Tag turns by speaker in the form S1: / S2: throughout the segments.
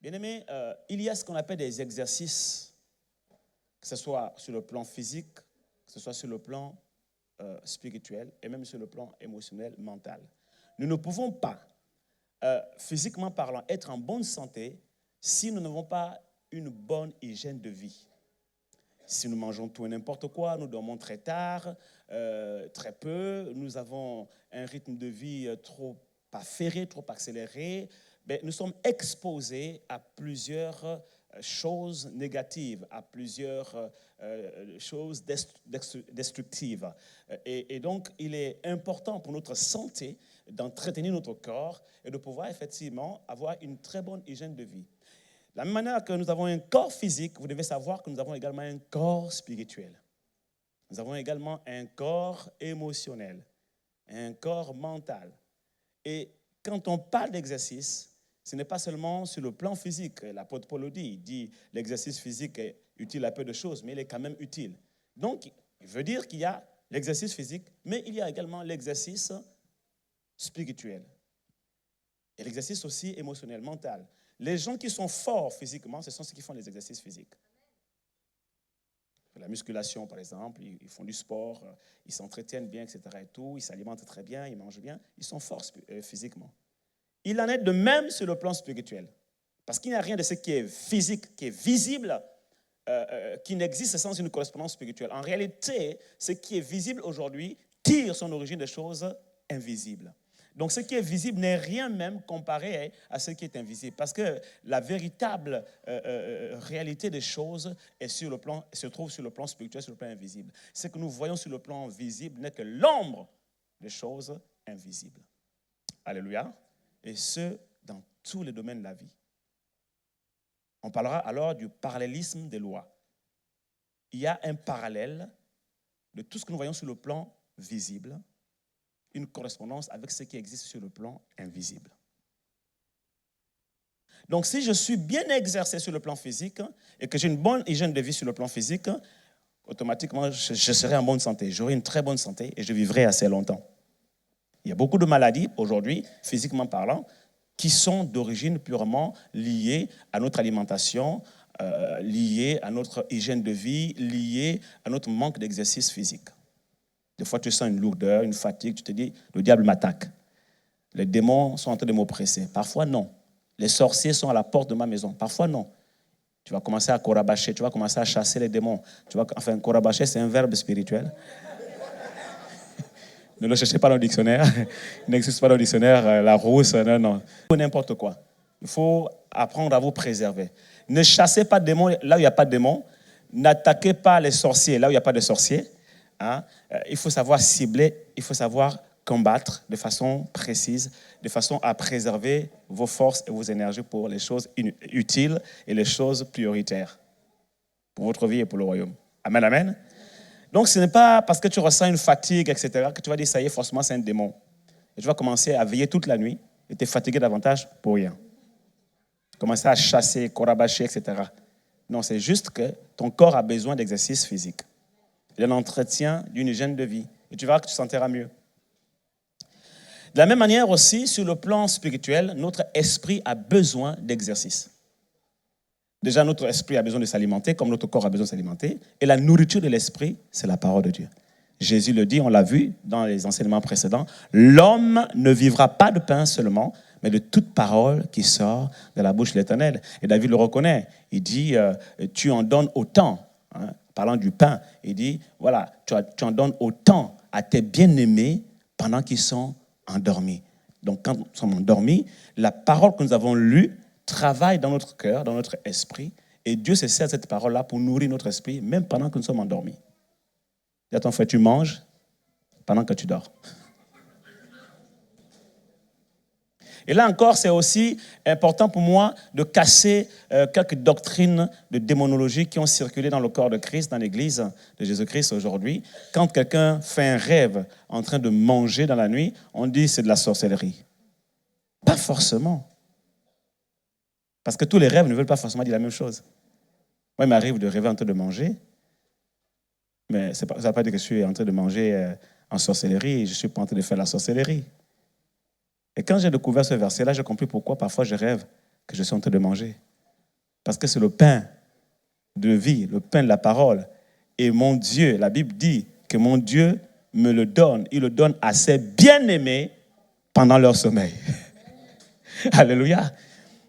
S1: Bien-aimés, il y a ce qu'on appelle des exercices, que ce soit sur le plan physique, que ce soit sur le plan spirituel et même sur le plan émotionnel, mental. Nous ne pouvons pas, physiquement parlant, être en bonne santé si nous n'avons pas une bonne hygiène de vie. Si nous mangeons tout et n'importe quoi, nous dormons très tard, très peu, nous avons un rythme de vie trop affairé, trop accéléré, ben, nous sommes exposés à plusieurs choses négatives, à plusieurs choses destructives. Et donc, il est important pour notre santé d'entretenir notre corps et de pouvoir effectivement avoir une très bonne hygiène de vie. De la même manière que nous avons un corps physique, vous devez savoir que nous avons également un corps spirituel. Nous avons également un corps émotionnel, un corps mental. Et quand on parle d'exercice, ce n'est pas seulement sur le plan physique. L'apôtre Paul le dit, il dit l'exercice physique est utile à peu de choses, mais il est quand même utile. Donc, il veut dire qu'il y a l'exercice physique, mais il y a également l'exercice spirituel. Et l'exercice aussi émotionnel, mental. Les gens qui sont forts physiquement, ce sont ceux qui font les exercices physiques. La musculation, par exemple, ils font du sport, ils s'entretiennent bien, etc. Et tout, ils s'alimentent très bien, ils mangent bien, ils sont forts physiquement. Il en est de même sur le plan spirituel. Parce qu'il n'y a rien de ce qui est physique, qui est visible, qui n'existe sans une correspondance spirituelle. En réalité, ce qui est visible aujourd'hui tire son origine des choses invisibles. Donc, ce qui est visible n'est rien même comparé à ce qui est invisible. Parce que la véritable réalité des choses se trouve sur le plan spirituel, sur le plan invisible. Ce que nous voyons sur le plan visible n'est que l'ombre des choses invisibles. Alléluia. Et ce, dans tous les domaines de la vie. On parlera alors du parallélisme des lois. Il y a un parallèle de tout ce que nous voyons sur le plan visible, une correspondance avec ce qui existe sur le plan invisible. Donc, si je suis bien exercé sur le plan physique et que j'ai une bonne hygiène de vie sur le plan physique, automatiquement, je serai en bonne santé. J'aurai une très bonne santé et je vivrai assez longtemps. Il y a beaucoup de maladies aujourd'hui, physiquement parlant, qui sont d'origine purement liées à notre alimentation, liées à notre hygiène de vie, liées à notre manque d'exercice physique. Des fois, tu sens une lourdeur, une fatigue, tu te dis, le diable m'attaque. Les démons sont en train de m'oppresser. Parfois, non. Les sorciers sont à la porte de ma maison. Parfois, non. Tu vas commencer à corabacher, tu vas commencer à chasser les démons. Enfin, corabacher, c'est un verbe spirituel. Ne le cherchez pas dans le dictionnaire. Il n'existe pas dans le dictionnaire, la rousse, non. N'importe quoi. Il faut apprendre à vous préserver. Ne chassez pas de démons là où il n'y a pas de démons. N'attaquez pas les sorciers là où il n'y a pas de sorciers. Hein? Il faut savoir cibler, il faut savoir combattre de façon précise, de façon à préserver vos forces et vos énergies pour les choses utiles et les choses prioritaires pour votre vie et pour le royaume. Amen, amen. Donc, ce n'est pas parce que tu ressens une fatigue, etc., que tu vas dire, ça y est, forcément, c'est un démon. Et tu vas commencer à veiller toute la nuit et te fatiguer davantage pour rien. Commencer à chasser, corabacher, etc. Non, c'est juste que ton corps a besoin d'exercice physique, d'un entretien, d'une hygiène de vie. Et tu verras que tu te sentiras mieux. De la même manière aussi, sur le plan spirituel, notre esprit a besoin d'exercice. Déjà, notre esprit a besoin de s'alimenter, comme notre corps a besoin de s'alimenter. Et la nourriture de l'esprit, c'est la parole de Dieu. Jésus le dit, on l'a vu dans les enseignements précédents, l'homme ne vivra pas de pain seulement, mais de toute parole qui sort de la bouche de l'Éternel. Et David le reconnaît. Il dit, tu en donnes autant. Hein, parlant du pain, il dit, voilà, tu en donnes autant à tes bien-aimés pendant qu'ils sont endormis. Donc, quand nous sommes endormis, la parole que nous avons lue travaille dans notre cœur, dans notre esprit, et Dieu se sert de cette parole-là pour nourrir notre esprit, même pendant que nous sommes endormis. Dis à ton frère, tu manges pendant que tu dors. Et là encore, c'est aussi important pour moi de casser quelques doctrines de démonologie qui ont circulé dans le corps de Christ, dans l'Église de Jésus-Christ aujourd'hui. Quand quelqu'un fait un rêve en train de manger dans la nuit, on dit c'est de la sorcellerie. Pas forcément. Parce que tous les rêves ne veulent pas forcément dire la même chose. Moi, il m'arrive de rêver en train de manger, mais ça ne veut pas dire que je suis en train de manger en sorcellerie, je ne suis pas en train de faire la sorcellerie. Et quand j'ai découvert ce verset-là, j'ai compris pourquoi parfois je rêve que je suis en train de manger. Parce que c'est le pain de vie, le pain de la parole. Et mon Dieu, la Bible dit que mon Dieu me le donne. Il le donne à ses bien-aimés pendant leur sommeil. Alléluia.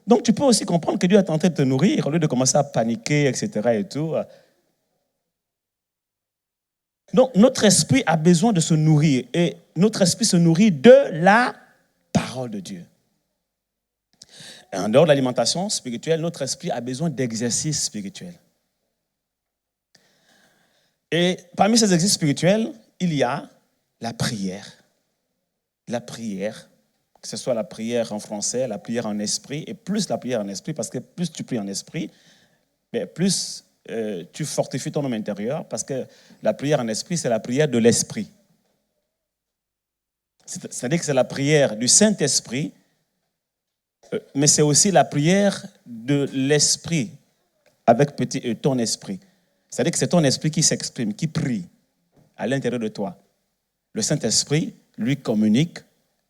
S1: Donc tu peux aussi comprendre que Dieu est en train de te nourrir au lieu de commencer à paniquer, etc. et tout. Donc notre esprit a besoin de se nourrir. Et notre esprit se nourrit de la parole de Dieu. Et en dehors de l'alimentation spirituelle, notre esprit a besoin d'exercices spirituels. Et parmi ces exercices spirituels, il y a la prière. La prière, que ce soit la prière en français, la prière en esprit, et plus la prière en esprit, parce que plus tu pries en esprit, plus tu fortifies ton homme intérieur, parce que la prière en esprit, c'est la prière de l'esprit. C'est-à-dire que c'est la prière du Saint-Esprit, mais c'est aussi la prière de l'esprit, avec petit e, ton esprit. C'est-à-dire que c'est ton esprit qui s'exprime, qui prie à l'intérieur de toi. Le Saint-Esprit, lui, communique,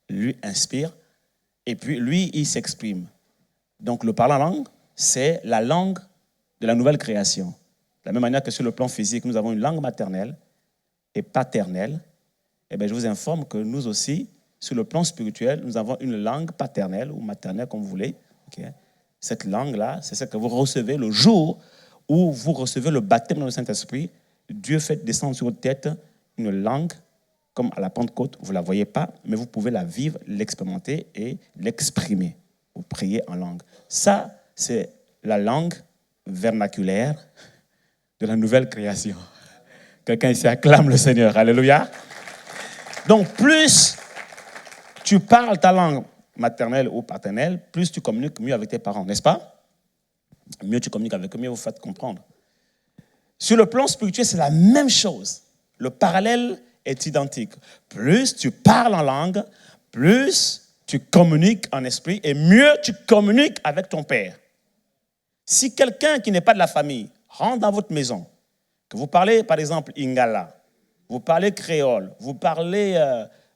S1: lui inspire, et puis lui, il s'exprime. Donc le parler en langue, c'est la langue de la nouvelle création. De la même manière que sur le plan physique, nous avons une langue maternelle et paternelle, eh bien, je vous informe que nous aussi, sur le plan spirituel, nous avons une langue paternelle ou maternelle, comme vous voulez. Okay? Cette langue-là, c'est celle que vous recevez le jour où vous recevez le baptême dans le Saint-Esprit. Dieu fait descendre sur votre tête une langue, comme à la Pentecôte, vous ne la voyez pas, mais vous pouvez la vivre, l'expérimenter et l'exprimer. Vous priez en langue. Ça, c'est la langue vernaculaire de la nouvelle création. Quelqu'un ici acclame le Seigneur. Alléluia. Donc, plus tu parles ta langue maternelle ou paternelle, plus tu communiques mieux avec tes parents, n'est-ce pas? Mieux tu communiques avec eux, mieux vous faites comprendre. Sur le plan spirituel, c'est la même chose. Le parallèle est identique. Plus tu parles en langue, plus tu communiques en esprit et mieux tu communiques avec ton Père. Si quelqu'un qui n'est pas de la famille rentre dans votre maison, que vous parlez par exemple Lingala, vous parlez créole, vous parlez,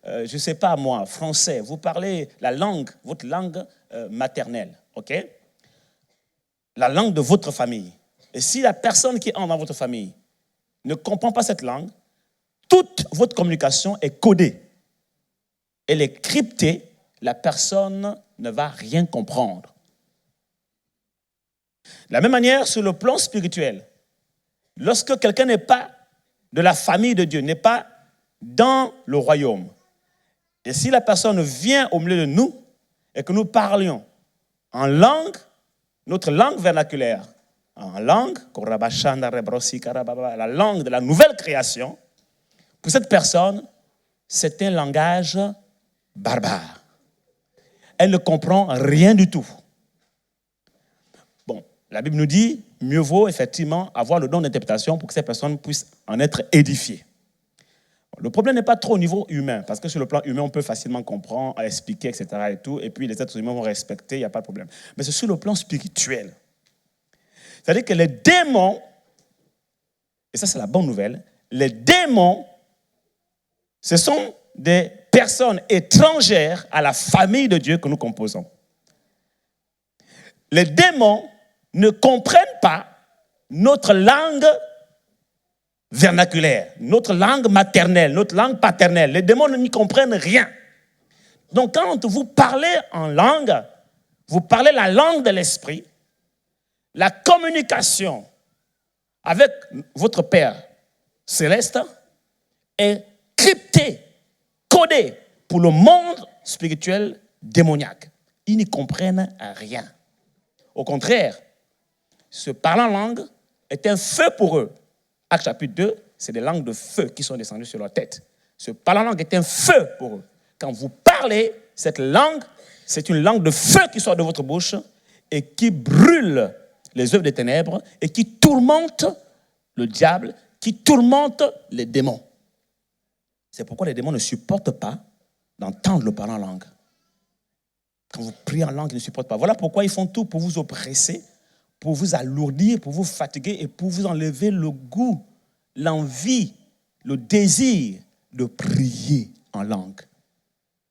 S1: je ne sais pas moi, français, vous parlez la langue, votre langue maternelle, ok? La langue de votre famille. Et si la personne qui entre dans votre famille ne comprend pas cette langue, toute votre communication est codée. Elle est cryptée, la personne ne va rien comprendre. De la même manière, sur le plan spirituel, lorsque quelqu'un n'est pas de la famille de Dieu, n'est pas dans le royaume, et si la personne vient au milieu de nous et que nous parlions en langue, notre langue vernaculaire, en langue, la langue de la nouvelle création, pour cette personne, c'est un langage barbare. Elle ne comprend rien du tout. Bon, la Bible nous dit, mieux vaut effectivement avoir le don d'interprétation pour que ces personnes puissent en être édifiées. Le problème n'est pas trop au niveau humain, parce que sur le plan humain, on peut facilement comprendre, expliquer, etc. et tout, et puis les êtres humains vont respecter, il n'y a pas de problème. Mais c'est sur le plan spirituel. C'est-à-dire que les démons, et ça c'est la bonne nouvelle, les démons, ce sont des personnes étrangères à la famille de Dieu que nous composons. Les démons ne comprennent pas notre langue vernaculaire, notre langue maternelle, notre langue paternelle. Les démons n'y comprennent rien. Donc quand vous parlez en langue, vous parlez la langue de l'esprit, la communication avec votre Père céleste est cryptée, codée pour le monde spirituel démoniaque. Ils n'y comprennent rien. Au contraire, ce parler en langue est un feu pour eux. Actes chapitre 2, c'est des langues de feu qui sont descendues sur leur tête. Ce parler en langue est un feu pour eux. Quand vous parlez, cette langue, c'est une langue de feu qui sort de votre bouche et qui brûle les œuvres des ténèbres et qui tourmente le diable, qui tourmente les démons. C'est pourquoi les démons ne supportent pas d'entendre le parler en langue. Quand vous priez en langue, ils ne supportent pas. Voilà pourquoi ils font tout pour vous oppresser, pour vous alourdir, pour vous fatiguer et pour vous enlever le goût, l'envie, le désir de prier en langue.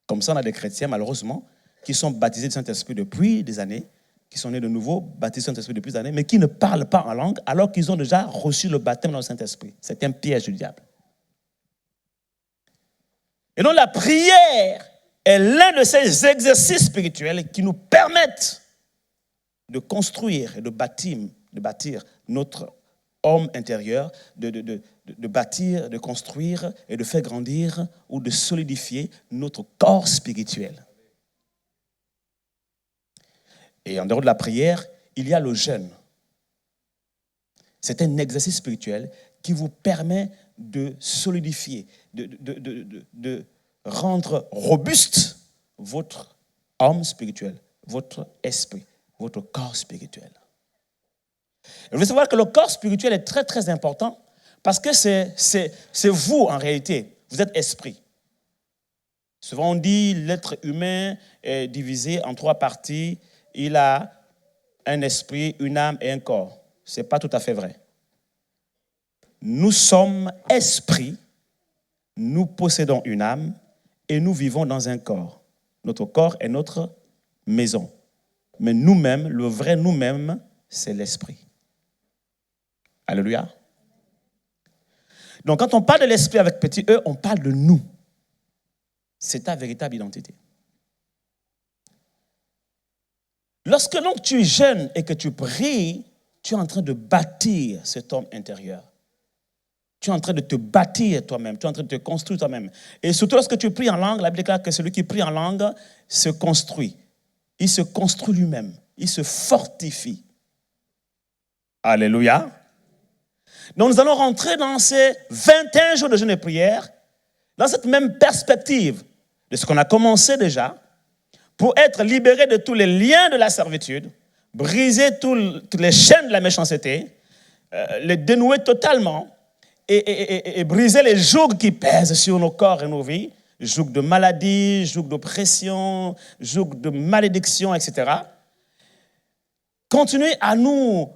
S1: Comme ça, on a des chrétiens, malheureusement, qui sont baptisés du Saint-Esprit depuis des années, qui sont nés de nouveau, baptisés dans le Saint-Esprit depuis des années, mais qui ne parlent pas en langue alors qu'ils ont déjà reçu le baptême dans le Saint-Esprit. C'est un piège du diable. Et donc la prière est l'un de ces exercices spirituels qui nous permettent de construire et de bâtir notre homme intérieur, de bâtir, de construire et de faire grandir ou de solidifier notre corps spirituel. Et en dehors de la prière, il y a le jeûne. C'est un exercice spirituel qui vous permet de solidifier, de rendre robuste votre homme spirituel, votre esprit, votre corps spirituel. Et vous devez savoir que le corps spirituel est très très important parce que c'est vous en réalité, vous êtes esprit. Souvent on dit l'être humain est divisé en 3 parties, il a un esprit, une âme et un corps. Ce n'est pas tout à fait vrai. Nous sommes esprits, nous possédons une âme et nous vivons dans un corps. Notre corps est notre maison. Mais nous-mêmes, le vrai nous-mêmes, c'est l'esprit. Alléluia. Donc quand on parle de l'esprit avec petit e, on parle de nous. C'est ta véritable identité. Lorsque donc tu jeûnes et que tu pries, tu es en train de bâtir cet homme intérieur. Tu es en train de te bâtir toi-même, tu es en train de te construire toi-même. Et surtout lorsque tu pries en langue, la Bible déclare que celui qui prie en langue se construit. Il se construit lui-même, il se fortifie. Alléluia. Donc nous allons rentrer dans ces 21 jours de jeûne et prière, dans cette même perspective de ce qu'on a commencé déjà, pour être libéré de tous les liens de la servitude, briser toutes les chaînes de la méchanceté, les dénouer totalement et briser les jougs qui pèsent sur nos corps et nos vies, jougs de maladie, jougs d'oppression, jougs de malédiction, etc. Continuer à nous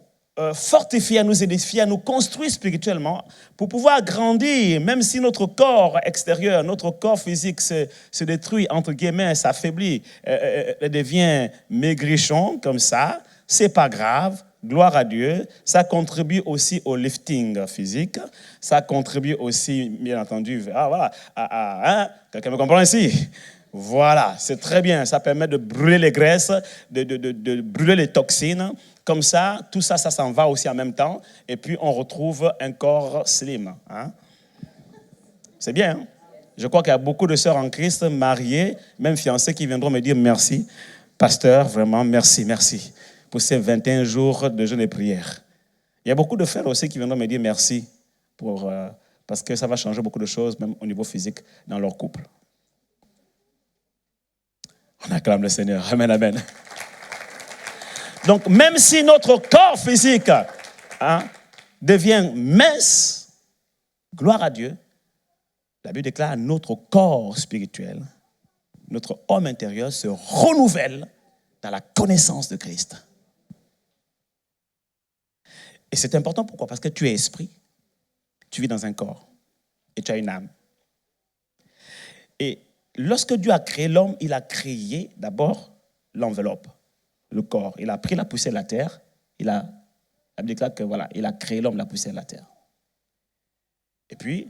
S1: fortifier, à nous édifier, à nous construire spirituellement pour pouvoir grandir, même si notre corps extérieur, notre corps physique se détruit, entre guillemets, s'affaiblit, devient maigrichon comme ça, c'est pas grave, gloire à Dieu. Ça contribue aussi au lifting physique, ça contribue aussi, bien entendu, quelqu'un me comprend ici? Voilà, c'est très bien, ça permet de brûler les graisses, de brûler les toxines. Comme ça, tout ça, ça s'en va aussi en même temps. Et puis, on retrouve un corps slim. Hein? C'est bien. Hein? Je crois qu'il y a beaucoup de sœurs en Christ, mariées, même fiancées, qui viendront me dire merci. Pasteur, vraiment, merci pour ces 21 jours de jeûne et prière. Il y a beaucoup de frères aussi qui viendront me dire merci parce que ça va changer beaucoup de choses, même au niveau physique, dans leur couple. On acclame le Seigneur. Amen, amen. Donc, même si notre corps physique devient mince, gloire à Dieu, la Bible déclare notre corps spirituel, notre homme intérieur se renouvelle dans la connaissance de Christ. Et c'est important, pourquoi? Parce que tu es esprit, tu vis dans un corps et tu as une âme. Et lorsque Dieu a créé l'homme, il a créé d'abord l'enveloppe, le corps. Il a pris la poussière de la terre, la Bible déclare que voilà, il a créé l'homme de la poussière de la terre. Et puis,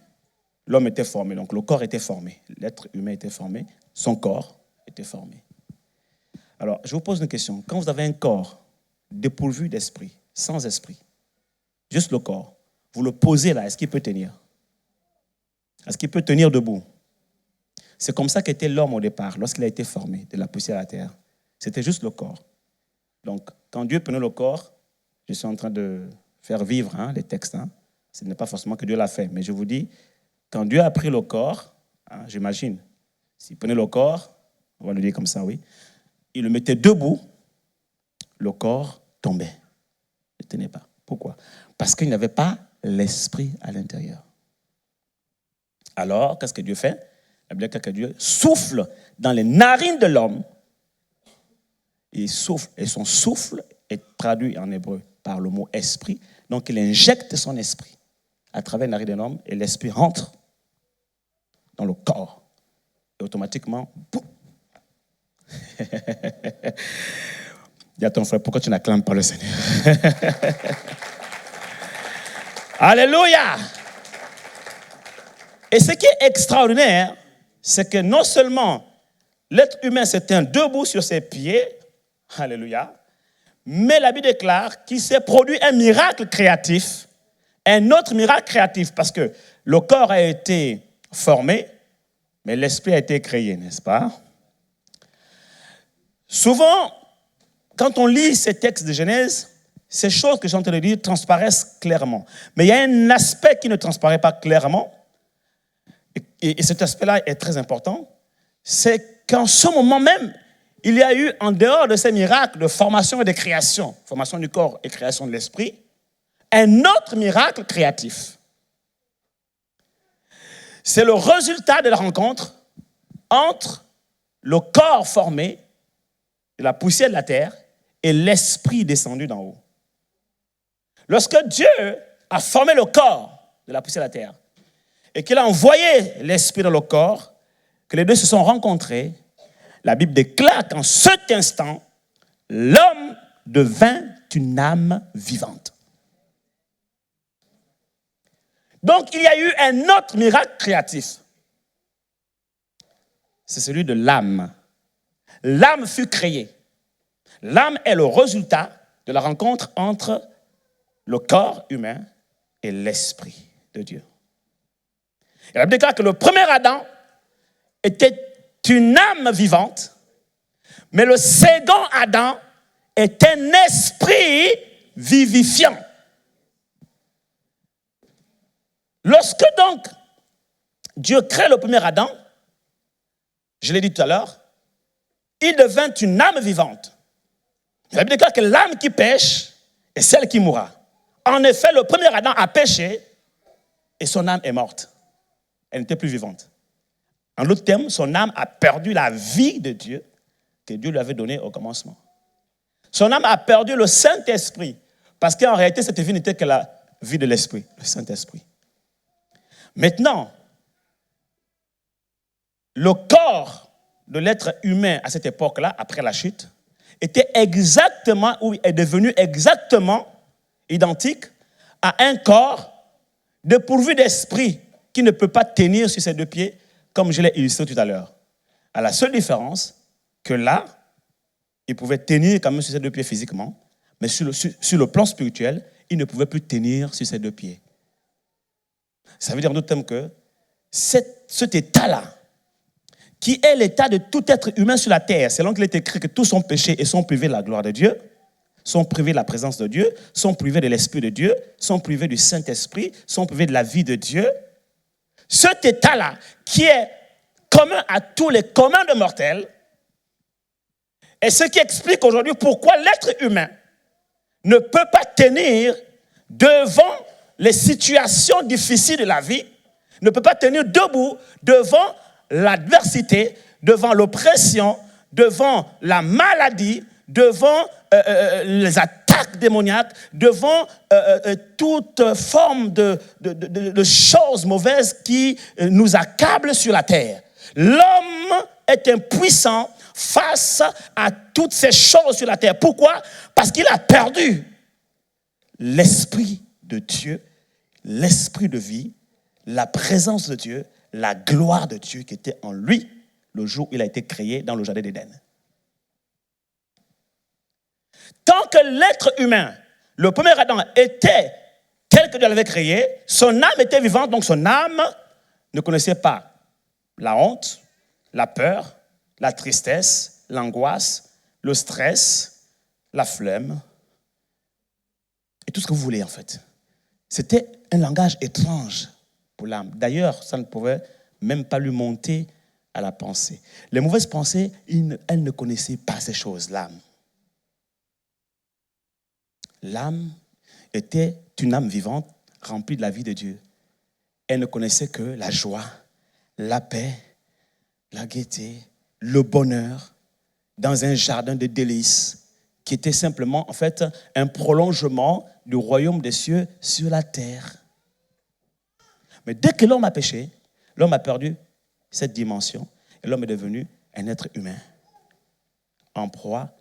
S1: l'homme était formé, donc le corps était formé, l'être humain était formé, son corps était formé. Alors, je vous pose une question. Quand vous avez un corps dépourvu d'esprit, sans esprit, juste le corps, vous le posez là, est-ce qu'il peut tenir? Est-ce qu'il peut tenir debout? C'est comme ça qu'était l'homme au départ, lorsqu'il a été formé de la poussière de la terre. C'était juste le corps. Donc, quand Dieu prenait le corps, je suis en train de faire vivre les textes. Ce n'est pas forcément que Dieu l'a fait, mais je vous dis, quand Dieu a pris le corps, j'imagine, s'il prenait le corps, on va le dire comme ça, oui, il le mettait debout, le corps tombait. Il ne tenait pas. Pourquoi? Parce qu'il n'y avait pas l'esprit à l'intérieur. Alors, qu'est-ce que Dieu fait? La Bible dit que Dieu souffle dans les narines de l'homme. Il souffle, et son souffle est traduit en hébreu par le mot esprit. Donc, il injecte son esprit à travers les narines de l'homme et l'esprit rentre dans le corps. Et automatiquement, boum. Dis à ton frère, pourquoi tu n'acclames pas le Seigneur? Alléluia! Et ce qui est extraordinaire, c'est que non seulement l'être humain se tient debout sur ses pieds, alléluia, mais la Bible déclare qu'il s'est produit un miracle créatif, un autre miracle créatif, parce que le corps a été formé, mais l'esprit a été créé, n'est-ce pas? Souvent, quand on lit ces textes de Genèse, ces choses que j'ai en train de dire transparaissent clairement. Mais il y a un aspect qui ne transparaît pas clairement, et cet aspect-là est très important, c'est qu'en ce moment même, il y a eu, en dehors de ces miracles de formation et de création, formation du corps et création de l'esprit, un autre miracle créatif. C'est le résultat de la rencontre entre le corps formé de la poussière de la terre et l'esprit descendu d'en haut. Lorsque Dieu a formé le corps de la poussière de la terre et qu'il a envoyé l'esprit dans le corps, que les deux se sont rencontrés, la Bible déclare qu'en cet instant, l'homme devint une âme vivante. Donc, il y a eu un autre miracle créatif. C'est celui de l'âme. L'âme fut créée. L'âme est le résultat de la rencontre entre le corps humain et l'esprit de Dieu. Et la Bible déclare que le premier Adam était une âme vivante, mais le second Adam est un esprit vivifiant. Lorsque donc Dieu crée le premier Adam, je l'ai dit tout à l'heure, il devint une âme vivante. La Bible déclare que l'âme qui pêche est celle qui mourra. En effet, le premier Adam a péché et son âme est morte. Elle n'était plus vivante. En d'autres termes, son âme a perdu la vie de Dieu que Dieu lui avait donnée au commencement. Son âme a perdu le Saint-Esprit parce qu'en réalité, cette vie n'était que la vie de l'Esprit, le Saint-Esprit. Maintenant, le corps de l'être humain à cette époque-là, après la chute, était exactement, ou est devenu exactement identique à un corps dépourvu d'esprit qui ne peut pas tenir sur ses deux pieds, comme je l'ai illustré tout à l'heure. À la seule différence que là, il pouvait tenir quand même sur ses deux pieds physiquement, mais sur le plan spirituel, il ne pouvait plus tenir sur ses deux pieds. Ça veut dire en d'autres termes que cet état-là, qui est l'état de tout être humain sur la terre, selon qu'il est écrit que tous sont péchés et sont privés de la gloire de Dieu, sont privés de la présence de Dieu, sont privés de l'Esprit de Dieu, sont privés du Saint-Esprit, sont privés de la vie de Dieu. Cet état-là, qui est commun à tous les communs de mortels, est ce qui explique aujourd'hui pourquoi l'être humain ne peut pas tenir devant les situations difficiles de la vie, ne peut pas tenir debout devant l'adversité, devant l'oppression, devant la maladie, devant les attaques démoniaques, devant toute forme de choses mauvaises qui nous accablent sur la terre. L'homme est impuissant face à toutes ces choses sur la terre. Pourquoi? Parce qu'il a perdu l'Esprit de Dieu, l'Esprit de vie, la présence de Dieu, la gloire de Dieu qui était en lui le jour où il a été créé dans le jardin d'Éden. Tant que l'être humain, le premier Adam, était tel que Dieu l'avait créé, son âme était vivante, donc son âme ne connaissait pas la honte, la peur, la tristesse, l'angoisse, le stress, la flemme, et tout ce que vous voulez en fait. C'était un langage étrange pour l'âme. D'ailleurs, ça ne pouvait même pas lui monter à la pensée. Les mauvaises pensées, elle ne connaissait pas ces choses, l'âme. L'âme était une âme vivante, remplie de la vie de Dieu. Elle ne connaissait que la joie, la paix, la gaieté, le bonheur, dans un jardin de délices, qui était simplement, en fait, un prolongement du royaume des cieux sur la terre. Mais dès que l'homme a péché, l'homme a perdu cette dimension et l'homme est devenu un être humain en proie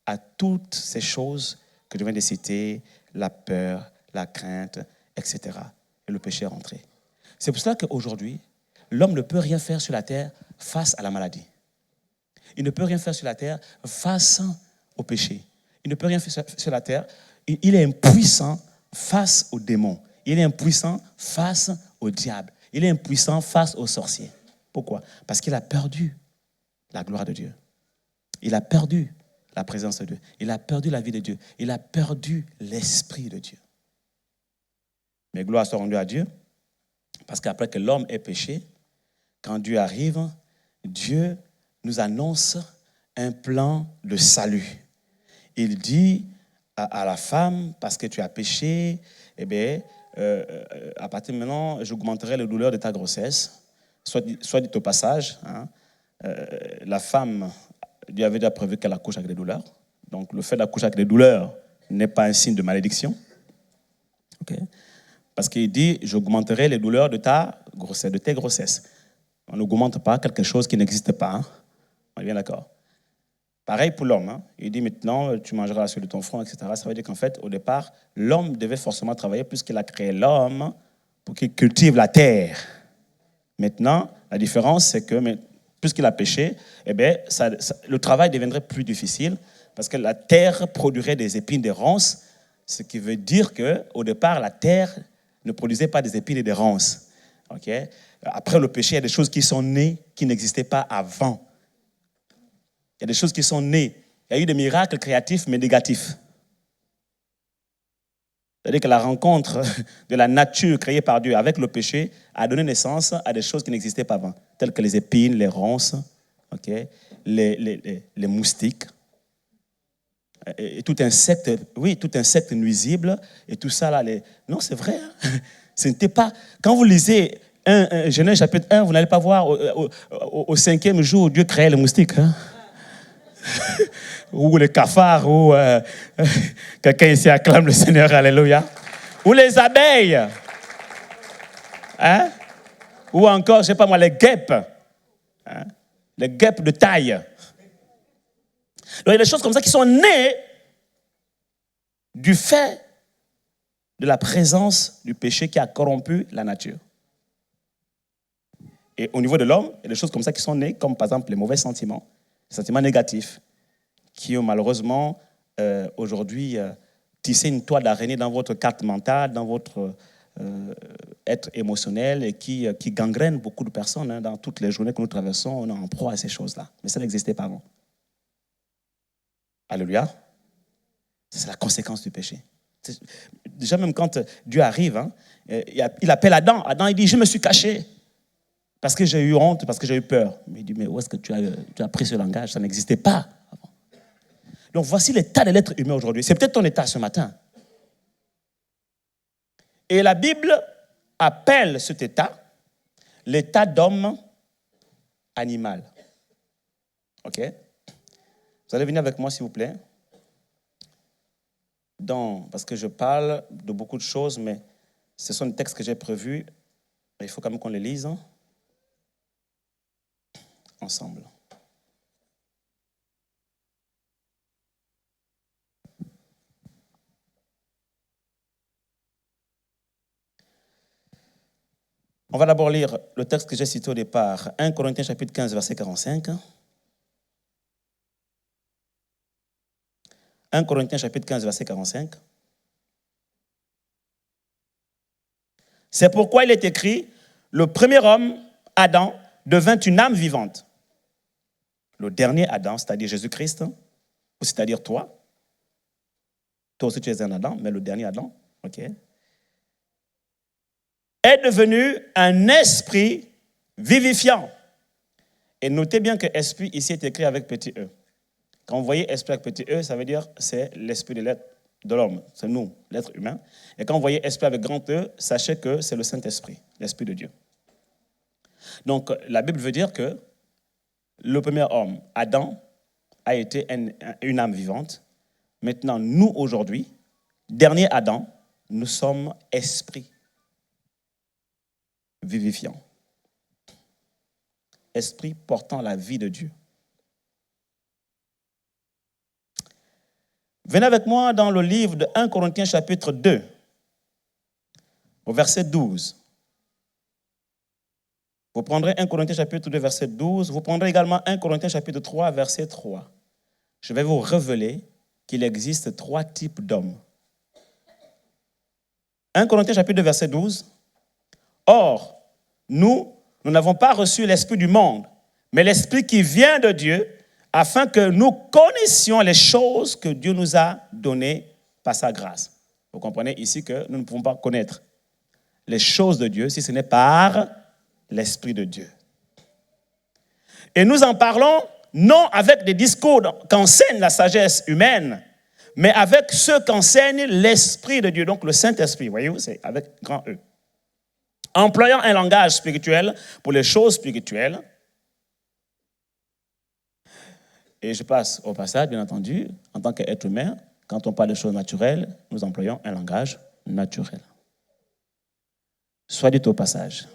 S1: à toutes ces choses que je viens de citer, la peur, la crainte, etc. Et le péché est rentré. C'est pour cela qu'aujourd'hui, l'homme ne peut rien faire sur la terre face à la maladie. Il ne peut rien faire sur la terre face au péché. Il ne peut rien faire sur la terre. Il est impuissant face aux démons. Il est impuissant face au diable. Il est impuissant face aux sorciers. Pourquoi? Parce qu'il a perdu la gloire de Dieu. Il a perdu la présence de Dieu. Il a perdu la vie de Dieu. Il a perdu l'esprit de Dieu. Mais gloire soit rendue à Dieu, parce qu'après que l'homme ait péché, quand Dieu arrive, Dieu nous annonce un plan de salut. Il dit à la femme, parce que tu as péché, eh bien, à partir de maintenant, j'augmenterai les douleurs de ta grossesse. Soit dit au passage, hein, la femme, Dieu avait déjà prévu qu'elle accouche avec des douleurs. Donc, le fait d'accoucher avec des douleurs n'est pas un signe de malédiction. Okay? Parce qu'il dit, j'augmenterai les douleurs de ta grossesse, de tes grossesses. On n'augmente pas quelque chose qui n'existe pas. Hein? On est bien d'accord. Pareil pour l'homme. Hein? Il dit maintenant, tu mangeras la sueur de ton front, etc. Ça veut dire qu'en fait, au départ, l'homme devait forcément travailler puisqu'il a créé l'homme pour qu'il cultive la terre. Maintenant, la différence, c'est que puisqu'il a péché, eh bien, le travail deviendrait plus difficile parce que la terre produirait des épines, des ronces, ce qui veut dire qu'au départ, la terre ne produisait pas des épines et des ronces. Okay? Après le péché, il y a des choses qui sont nées qui n'existaient pas avant. Il y a des choses qui sont nées. Il y a eu des miracles créatifs, mais négatifs. C'est-à-dire que la rencontre de la nature créée par Dieu avec le péché a donné naissance à des choses qui n'existaient pas avant, telles que les épines, les ronces, okay, les moustiques, et tout insecte, tout insecte nuisible, et tout ça là. Non, c'est vrai. Hein? Ce n'était pas. Quand vous lisez Genèse chapitre 1, vous n'allez pas voir au 5e jour Dieu créait les moustiques. Hein? Ou les cafards, ou quelqu'un ici acclame le Seigneur, alléluia. Ou les abeilles. Hein? Ou encore, je ne sais pas moi, les guêpes. Hein? Les guêpes de taille. Donc il y a des choses comme ça qui sont nées du fait de la présence du péché qui a corrompu la nature. Et au niveau de l'homme, il y a des choses comme ça qui sont nées, comme par exemple les mauvais sentiments, les sentiments négatifs, qui ont malheureusement aujourd'hui tissé une toile d'araignée dans votre carte mentale, dans votre être émotionnel et qui gangrène beaucoup de personnes. Hein, dans toutes les journées que nous traversons, on est en proie à ces choses-là. Mais ça n'existait pas avant. Alléluia. C'est la conséquence du péché. Déjà même quand Dieu arrive, hein, il appelle Adam. Adam, il dit, je me suis caché parce que j'ai eu honte, parce que j'ai eu peur. Mais il dit, mais où est-ce que tu as pris ce langage? Ça n'existait pas avant. Donc voici l'état de l'être humain aujourd'hui. C'est peut-être ton état ce matin. Et la Bible appelle cet état l'état d'homme animal. OK? Vous allez venir avec moi, s'il vous plaît. Parce que je parle de beaucoup de choses, mais ce sont des textes que j'ai prévus. Il faut quand même qu'on les lise ensemble. On va d'abord lire le texte que j'ai cité au départ, 1 Corinthiens chapitre 15, verset 45. 1 Corinthiens chapitre 15, verset 45. C'est pourquoi il est écrit, le premier homme, Adam, devint une âme vivante. Le dernier Adam, c'est-à-dire Jésus-Christ, ou c'est-à-dire toi aussi tu es un Adam, mais le dernier Adam, ok, est devenu un esprit vivifiant. Et notez bien que esprit ici est écrit avec petit e. Quand vous voyez esprit avec petit e, ça veut dire c'est l'esprit de l'homme, c'est nous, l'être humain. Et quand vous voyez esprit avec grand E, sachez que c'est le Saint-Esprit, l'Esprit de Dieu. Donc la Bible veut dire que le premier homme, Adam, a été une âme vivante. Maintenant, nous aujourd'hui, dernier Adam, nous sommes esprits vivifiants. Esprit portant la vie de Dieu. Venez avec moi dans le livre de 1 Corinthiens chapitre 2, au verset 12. Vous prendrez 1 Corinthiens chapitre 2, verset 12. Vous prendrez également 1 Corinthiens chapitre 3, verset 3. Je vais vous révéler qu'il existe 3 types d'hommes. 1 Corinthiens chapitre 2, verset 12. Or, nous n'avons pas reçu l'esprit du monde, mais l'esprit qui vient de Dieu, afin que nous connaissions les choses que Dieu nous a données par sa grâce. Vous comprenez ici que nous ne pouvons pas connaître les choses de Dieu si ce n'est par l'Esprit de Dieu. Et nous en parlons non avec des discours qu'enseigne la sagesse humaine, mais avec ceux qu'enseigne l'Esprit de Dieu, donc le Saint-Esprit. Voyez-vous, c'est avec grand E. Employant un langage spirituel pour les choses spirituelles. Et je passe au passage, bien entendu, en tant qu'être humain, quand on parle de choses naturelles, nous employons un langage naturel. Soit dit au passage,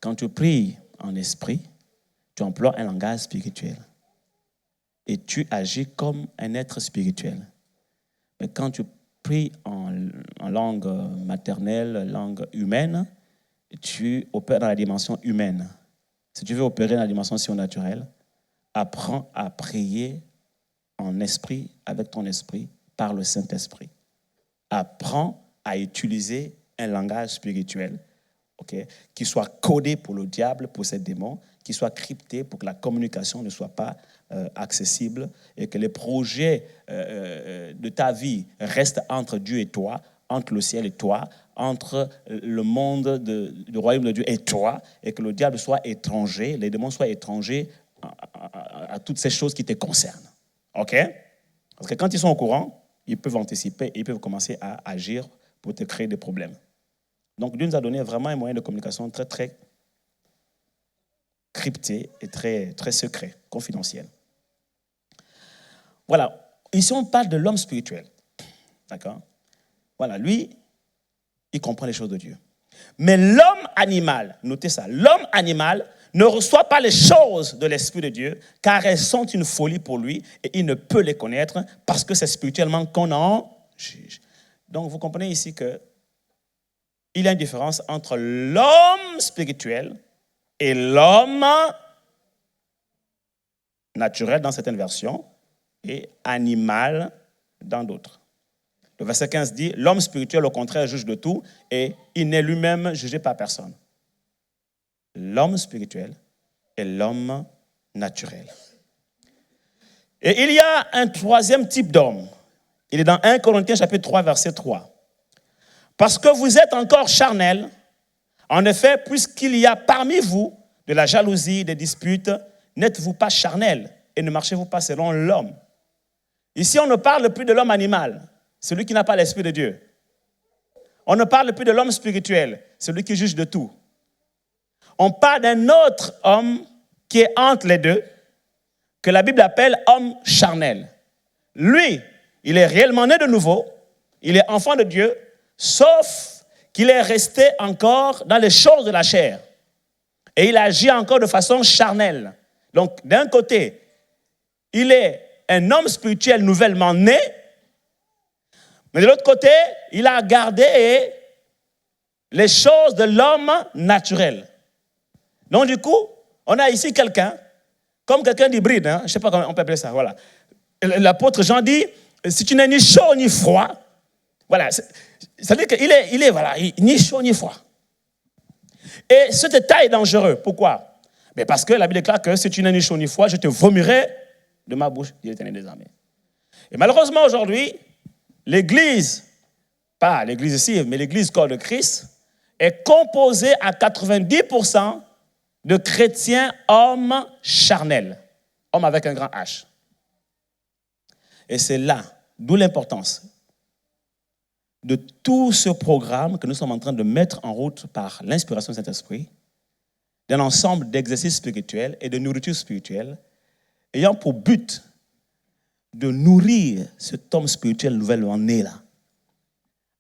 S1: quand tu pries en esprit, tu emploies un langage spirituel. Et tu agis comme un être spirituel. Mais quand tu pries en langue maternelle, langue humaine, tu opères dans la dimension humaine. Si tu veux opérer dans la dimension surnaturelle, apprends à prier en esprit, avec ton esprit, par le Saint-Esprit. Apprends à utiliser un langage spirituel, okay, qui soit codé pour le diable, pour ses démons, qui soit crypté pour que la communication ne soit pas accessible et que les projets de ta vie restent entre Dieu et toi, entre le ciel et toi, entre le monde du royaume de Dieu et toi, et que le diable soit étranger, les démons soient étrangers à toutes ces choses qui te concernent. OK? Parce que quand ils sont au courant, ils peuvent anticiper, ils peuvent commencer à agir pour te créer des problèmes. Donc Dieu nous a donné vraiment un moyen de communication très, très crypté et très, très secret, confidentiel. Voilà. Ici, on parle de l'homme spirituel. D'accord? Voilà, lui, il comprend les choses de Dieu. Mais l'homme animal, notez ça, l'homme animal ne reçoit pas les choses de l'Esprit de Dieu, car elles sont une folie pour lui et il ne peut les connaître parce que c'est spirituellement qu'on en juge. Donc, vous comprenez ici qu'il y a une différence entre l'homme spirituel et l'homme naturel dans certaines versions et animal dans d'autres. Le verset 15 dit, l'homme spirituel au contraire juge de tout et il n'est lui-même jugé par personne. L'homme spirituel et l'homme naturel. Et il y a un troisième type d'homme. Il est dans 1 Corinthiens chapitre 3, verset 3. Parce que vous êtes encore charnels, en effet, puisqu'il y a parmi vous de la jalousie, des disputes, n'êtes-vous pas charnels et ne marchez-vous pas selon l'homme. Ici, on ne parle plus de l'homme animal, celui qui n'a pas l'Esprit de Dieu. On ne parle plus de l'homme spirituel, celui qui juge de tout. On parle d'un autre homme qui est entre les deux, que la Bible appelle homme charnel. Lui, il est réellement né de nouveau, il est enfant de Dieu, sauf qu'il est resté encore dans les choses de la chair. Et il agit encore de façon charnelle. Donc, d'un côté, il est un homme spirituel nouvellement né, mais de l'autre côté, il a gardé les choses de l'homme naturel. Donc, du coup, on a ici quelqu'un, comme quelqu'un d'hybride, je ne sais pas comment on peut appeler ça, voilà. L'apôtre Jean dit, si tu n'es ni chaud ni froid, voilà, ça veut dire qu'il est voilà, ni chaud ni froid. Et cet état est dangereux. Pourquoi? Mais parce que la Bible déclare que si tu n'es ni chaud ni froid, je te vomirai de ma bouche, dit l'Éternel des armées. Et malheureusement, aujourd'hui, l'Église, pas l'Église ici, mais l'Église corps de Christ, est composée à 90% de chrétiens hommes charnels, hommes avec un grand H. Et c'est là, d'où l'importance de tout ce programme que nous sommes en train de mettre en route par l'inspiration du Saint-Esprit, d'un ensemble d'exercices spirituels et de nourriture spirituelle, ayant pour but de nourrir cet homme spirituel nouvellement né là,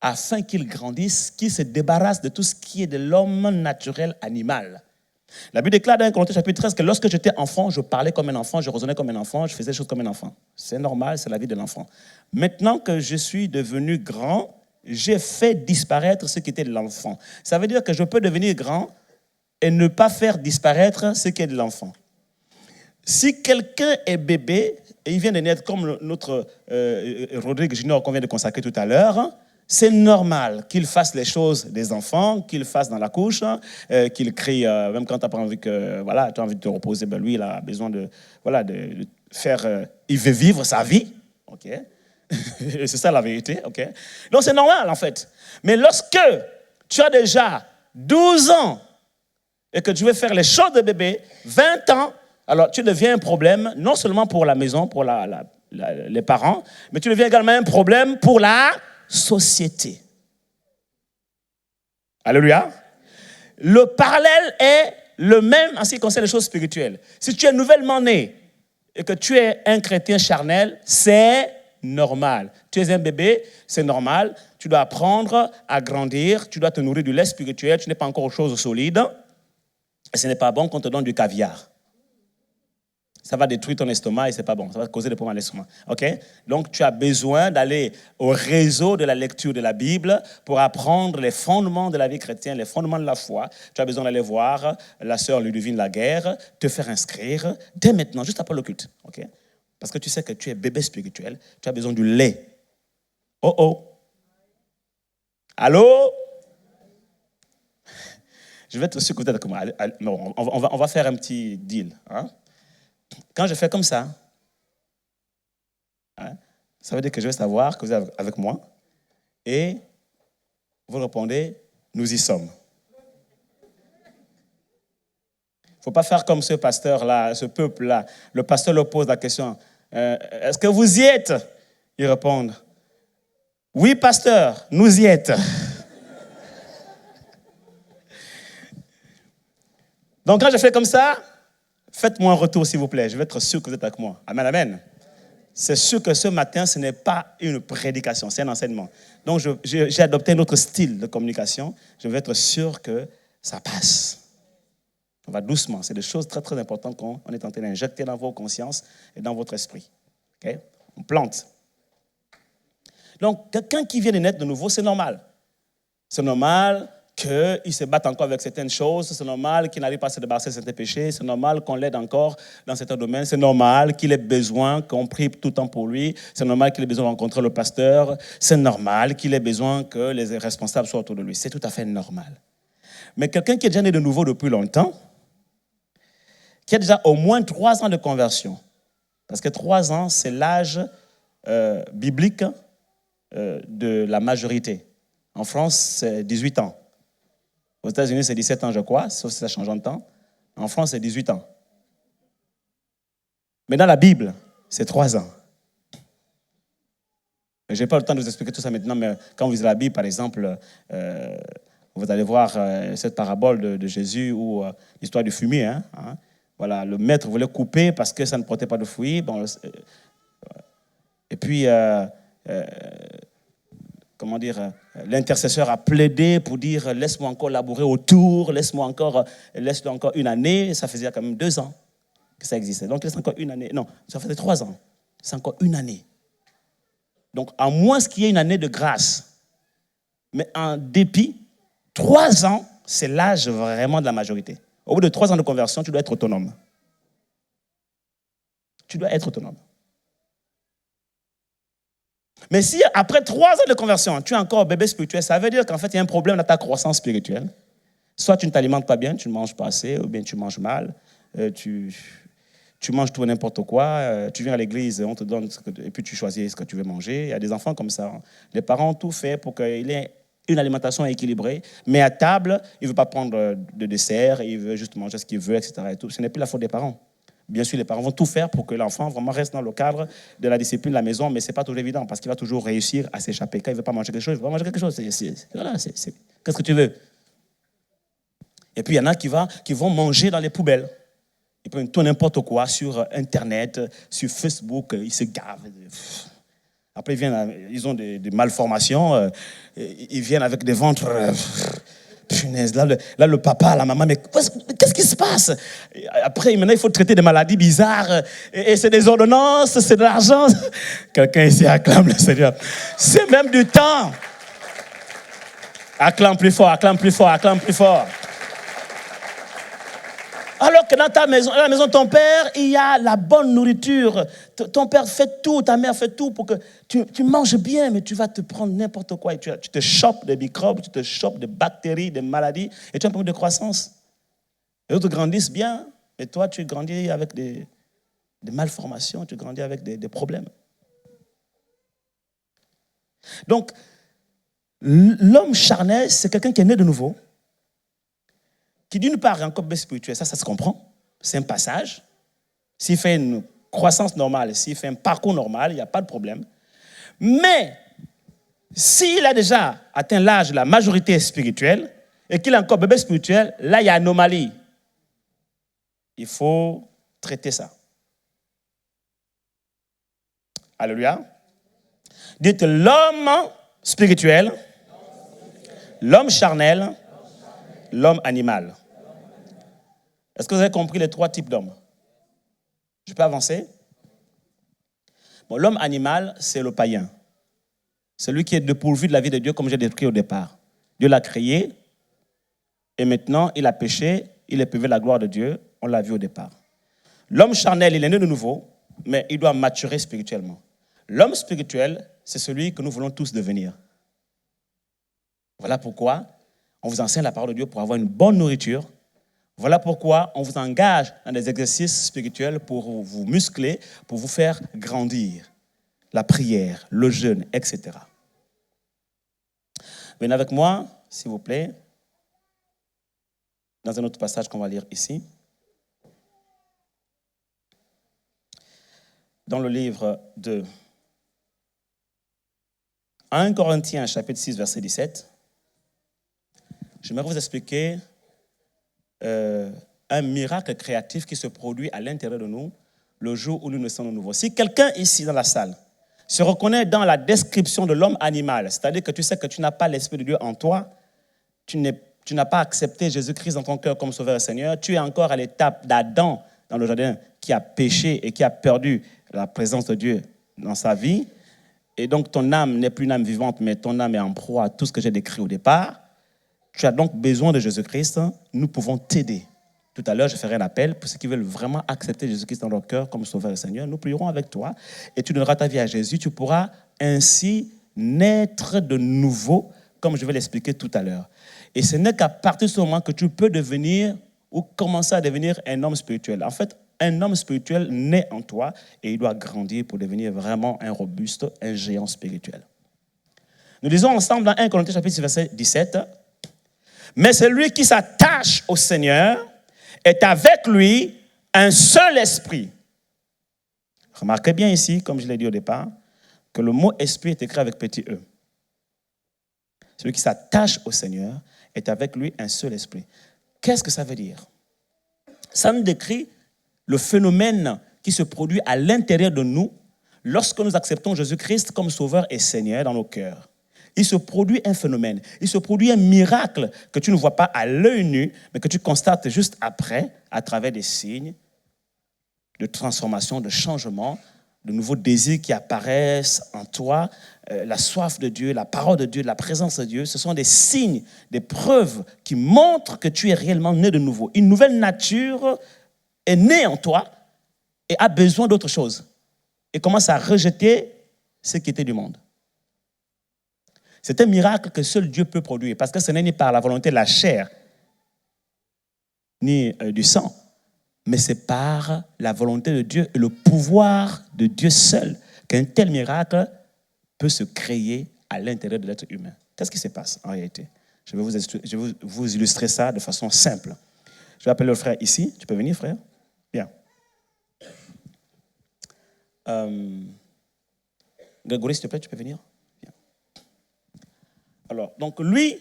S1: afin qu'il grandisse, qu'il se débarrasse de tout ce qui est de l'homme naturel animal, La Bible déclare dans 1 Corinthiens chapitre 13 que lorsque j'étais enfant, je parlais comme un enfant, je raisonnais comme un enfant, je faisais des choses comme un enfant. C'est normal, c'est la vie de l'enfant. Maintenant que je suis devenu grand, j'ai fait disparaître ce qui était de l'enfant. Ça veut dire que je peux devenir grand et ne pas faire disparaître ce qui est de l'enfant. Si quelqu'un est bébé, et il vient de naître comme notre Rodrigue Junior qu'on vient de consacrer tout à l'heure, c'est normal qu'il fasse les choses des enfants, qu'il fasse dans la couche, qu'il crie, même quand tu n'as pas envie que, voilà, tu as envie de te reposer, ben lui, il a besoin de faire, il veut vivre sa vie, ok? C'est ça la vérité, ok? Donc c'est normal en fait. Mais lorsque tu as déjà 12 ans et que tu veux faire les choses de bébé, 20 ans, alors tu deviens un problème, non seulement pour la maison, pour les parents, mais tu deviens également un problème pour la société. Alléluia. Le parallèle est le même en ce qui concerne les choses spirituelles. Si tu es nouvellement né et que tu es un chrétien charnel, c'est normal. Tu es un bébé, c'est normal. Tu dois apprendre à grandir, tu dois te nourrir du lait spirituel, tu n'es pas encore aux choses solides. Et ce n'est pas bon qu'on te donne du caviar. Ça va détruire ton estomac et c'est pas bon. Ça va causer des problèmes à l'estomac. Ok? Donc, tu as besoin d'aller au réseau de la lecture de la Bible pour apprendre les fondements de la vie chrétienne, les fondements de la foi. Tu as besoin d'aller voir la sœur Ludivine Laguerre, te faire inscrire dès maintenant, juste après le culte. Ok? Parce que tu sais que tu es bébé spirituel, tu as besoin du lait. Oh oh. Allô? Je vais être sûr que vous êtes avec moi. Non, on va faire un petit deal. Hein? Quand je fais comme ça, hein, ça veut dire que je vais savoir que vous êtes avec moi et vous répondez, nous y sommes. Il ne faut pas faire comme ce pasteur-là, ce peuple-là. Le pasteur leur pose la question, est-ce que vous y êtes? Ils répondent, oui, pasteur, nous y êtes. Donc quand je fais comme ça, faites-moi un retour, s'il vous plaît. Je vais être sûr que vous êtes avec moi. Amen, amen. C'est sûr que ce matin, ce n'est pas une prédication, c'est un enseignement. Donc, j'ai adopté un autre style de communication. Je vais être sûr que ça passe. On va doucement. C'est des choses très, très importantes qu'on est en train d'injecter dans vos consciences et dans votre esprit. Okay? On plante. Donc, quelqu'un qui vient de naître de nouveau, c'est normal. C'est normal qu'il se batte encore avec certaines choses, c'est normal qu'il n'arrive pas à se débarrasser de certains péchés, c'est normal qu'on l'aide encore dans certains domaines, c'est normal qu'il ait besoin qu'on prie tout le temps pour lui, c'est normal qu'il ait besoin de rencontrer le pasteur, c'est normal qu'il ait besoin que les responsables soient autour de lui, c'est tout à fait normal. Mais quelqu'un qui est déjà né de nouveau depuis longtemps, qui a déjà au moins 3 ans de conversion, parce que 3 ans, c'est l'âge biblique de la majorité. En France, c'est 18 ans. Aux États-Unis, c'est 17 ans, je crois, sauf si ça change en temps. En France, c'est 18 ans. Mais dans la Bible, c'est 3 ans. Je n'ai pas le temps de vous expliquer tout ça maintenant, mais quand vous lisez la Bible, par exemple, vous allez voir cette parabole de Jésus ou l'histoire du fumier. Hein. Voilà, le maître voulait couper parce que ça ne portait pas de fruits. Bon, et puis, comment dire, l'intercesseur a plaidé pour dire laisse-moi encore labourer autour, laisse-moi encore 1 année. Ça faisait quand même 2 ans que ça existait. Donc, laisse encore 1 année. Non, ça faisait 3 ans. C'est encore 1 année. Donc, à moins qu'il y ait 1 année de grâce. Mais en dépit, 3 ans, c'est l'âge vraiment de la majorité. Au bout de 3 ans de conversion, tu dois être autonome. Tu dois être autonome. Mais si après 3 ans de conversion, tu es encore bébé spirituel, ça veut dire qu'en fait, il y a un problème dans ta croissance spirituelle. Soit tu ne t'alimentes pas bien, tu ne manges pas assez, ou bien tu manges mal, tu manges tout et n'importe quoi, tu viens à l'église, on te donne, et puis tu choisis ce que tu veux manger. Il y a des enfants comme ça. Les parents ont tout fait pour qu'il ait une alimentation équilibrée, mais à table, il ne veut pas prendre de dessert, il veut juste manger ce qu'il veut, etc. Et tout. Ce n'est plus la faute des parents. Bien sûr, les parents vont tout faire pour que l'enfant vraiment reste dans le cadre de la discipline de la maison, mais ce n'est pas toujours évident parce qu'il va toujours réussir à s'échapper. Quand il ne veut pas manger quelque chose, il va manger quelque chose. Qu'est-ce que tu veux? Et puis, il y en a qui vont manger dans les poubelles. Ils prennent tout n'importe quoi sur Internet, sur Facebook, ils se gavent. Après, ils ont des malformations, ils viennent avec des ventres punaise, là, le papa, la maman, mais qu'est-ce qui se passe? Après, maintenant, il faut traiter des maladies bizarres. Et c'est des ordonnances, c'est de l'argent. Quelqu'un ici acclame le Seigneur. C'est même du temps. Acclame plus fort, acclame plus fort, acclame plus fort. Alors que dans ta maison, dans la maison de ton père, il y a la bonne nourriture. Ton père fait tout, ta mère fait tout pour que tu manges bien, mais tu vas te prendre n'importe quoi. Et tu te chopes des microbes, tu te chopes des bactéries, des maladies, et tu as un problème de croissance. Les autres grandissent bien, mais toi, tu grandis avec des malformations, tu grandis avec des problèmes. Donc, l'homme charnel, c'est quelqu'un qui est né de nouveau, qui d'une part est encore bébé spirituel, ça se comprend, c'est un passage. S'il fait une croissance normale, s'il fait un parcours normal, il n'y a pas de problème. Mais s'il a déjà atteint l'âge de la majorité spirituelle et qu'il est encore bébé spirituel, là il y a anomalie. Il faut traiter ça. Alléluia. Dites l'homme spirituel, l'homme charnel, l'homme animal. Est-ce que vous avez compris les 3 types d'hommes? Je peux avancer? Bon, l'homme animal, c'est le païen. Celui qui est dépourvu de la vie de Dieu, comme j'ai décrit au départ. Dieu l'a créé, et maintenant, il a péché, il est privé de la gloire de Dieu. On l'a vu au départ. L'homme charnel, il est né de nouveau, mais il doit maturer spirituellement. L'homme spirituel, c'est celui que nous voulons tous devenir. Voilà pourquoi on vous enseigne la parole de Dieu pour avoir une bonne nourriture. Voilà pourquoi on vous engage dans des exercices spirituels pour vous muscler, pour vous faire grandir. La prière, le jeûne, etc. Venez avec moi, s'il vous plaît, dans un autre passage qu'on va lire ici. Dans le livre de 1 Corinthiens, chapitre 6, verset 17, j'aimerais vous expliquer un miracle créatif qui se produit à l'intérieur de nous le jour où nous naissons de nouveau. Si quelqu'un ici dans la salle se reconnaît dans la description de l'homme animal, c'est-à-dire que tu sais que tu n'as pas l'Esprit de Dieu en toi, tu n'as pas accepté Jésus-Christ dans ton cœur comme Sauveur et Seigneur, tu es encore à l'étape d'Adam dans le jardin qui a péché et qui a perdu la présence de Dieu dans sa vie, et donc ton âme n'est plus une âme vivante, mais ton âme est en proie à tout ce que j'ai décrit au départ. Tu as donc besoin de Jésus-Christ, nous pouvons t'aider. Tout à l'heure, je ferai un appel pour ceux qui veulent vraiment accepter Jésus-Christ dans leur cœur comme Sauveur et Seigneur. Nous prierons avec toi et tu donneras ta vie à Jésus. Tu pourras ainsi naître de nouveau, comme je vais l'expliquer tout à l'heure. Et ce n'est qu'à partir de ce moment que tu peux devenir ou commencer à devenir un homme spirituel. En fait, un homme spirituel naît en toi et il doit grandir pour devenir vraiment un robuste, un géant spirituel. Nous lisons ensemble dans 1 Corinthiens chapitre 6, verset 17. Mais celui qui s'attache au Seigneur est avec lui un seul esprit. Remarquez bien ici, comme je l'ai dit au départ, que le mot esprit est écrit avec petit e. Celui qui s'attache au Seigneur est avec lui un seul esprit. Qu'est-ce que ça veut dire? Ça nous décrit le phénomène qui se produit à l'intérieur de nous lorsque nous acceptons Jésus-Christ comme Sauveur et Seigneur dans nos cœurs. Il se produit un phénomène, il se produit un miracle que tu ne vois pas à l'œil nu, mais que tu constates juste après, à travers des signes de transformation, de changement, de nouveaux désirs qui apparaissent en toi, la soif de Dieu, la parole de Dieu, la présence de Dieu. Ce sont des signes, des preuves qui montrent que tu es réellement né de nouveau. Une nouvelle nature est née en toi et a besoin d'autre chose et commence à rejeter ce qui était du monde. C'est un miracle que seul Dieu peut produire parce que ce n'est ni par la volonté de la chair ni du sang, mais c'est par la volonté de Dieu et le pouvoir de Dieu seul qu'un tel miracle peut se créer à l'intérieur de l'être humain. Qu'est-ce qui se passe en réalité? Je vais vous illustrer ça de façon simple. Je vais appeler le frère ici. Tu peux venir, frère? Bien. Grégory, s'il te plaît, tu peux venir? Bien. Alors, donc lui,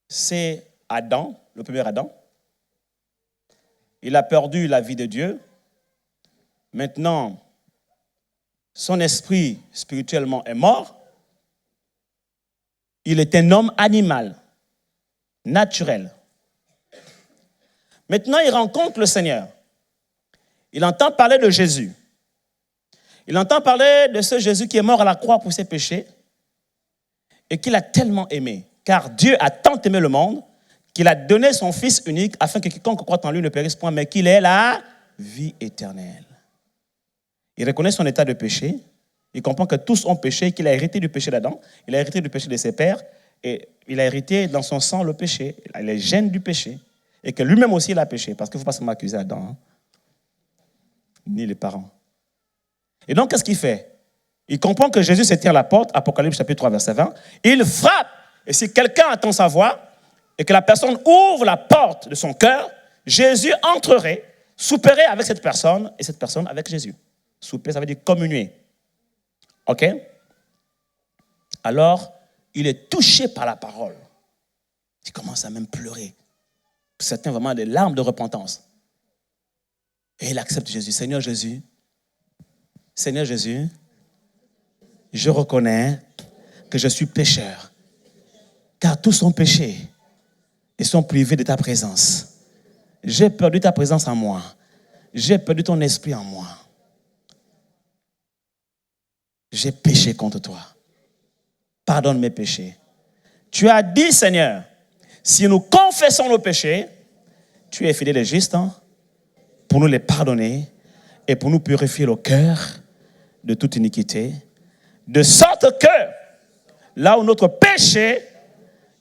S1: c'est Adam, le premier Adam. Il a perdu la vie de Dieu. Maintenant, son esprit spirituellement est mort. Il est un homme animal. naturel. Maintenant, il rencontre le Seigneur. Il entend parler de Jésus. Il entend parler de ce Jésus qui est mort à la croix pour ses péchés et qu'il a tellement aimé. Car Dieu a tant aimé le monde qu'il a donné son Fils unique afin que quiconque croit en lui ne périsse point, mais qu'il ait la vie éternelle. Il reconnaît son état de péché. Il comprend que tous ont péché, qu'il a hérité du péché d'Adam. Il a hérité du péché de ses pères. Et il a hérité dans son sang le péché. Il a les gènes du péché. Et que lui-même aussi, il a péché. Parce qu'il ne faut pas seulement accuser Adam, hein, ni les parents. Et donc, qu'est-ce qu'il fait? Il comprend que Jésus se tient à la porte, Apocalypse chapitre 3, verset 20. Il frappe. Et si quelqu'un entend sa voix et que la personne ouvre la porte de son cœur, Jésus entrerait, souperait avec cette personne et cette personne avec Jésus. Souper, ça veut dire communier. OK? Alors, il est touché par la parole. Il commence à même pleurer. Certains vraiment des larmes de repentance. Et il accepte Jésus. Seigneur Jésus, je reconnais que je suis pécheur, car tous sont péchés et sont privés de ta présence. J'ai perdu ta présence en moi. J'ai perdu ton esprit en moi. J'ai péché contre toi. Pardonne mes péchés. Tu as dit, Seigneur, si nous confessons nos péchés, tu es fidèle et juste pour nous les pardonner et pour nous purifier le cœur de toute iniquité, de sorte que là où notre péché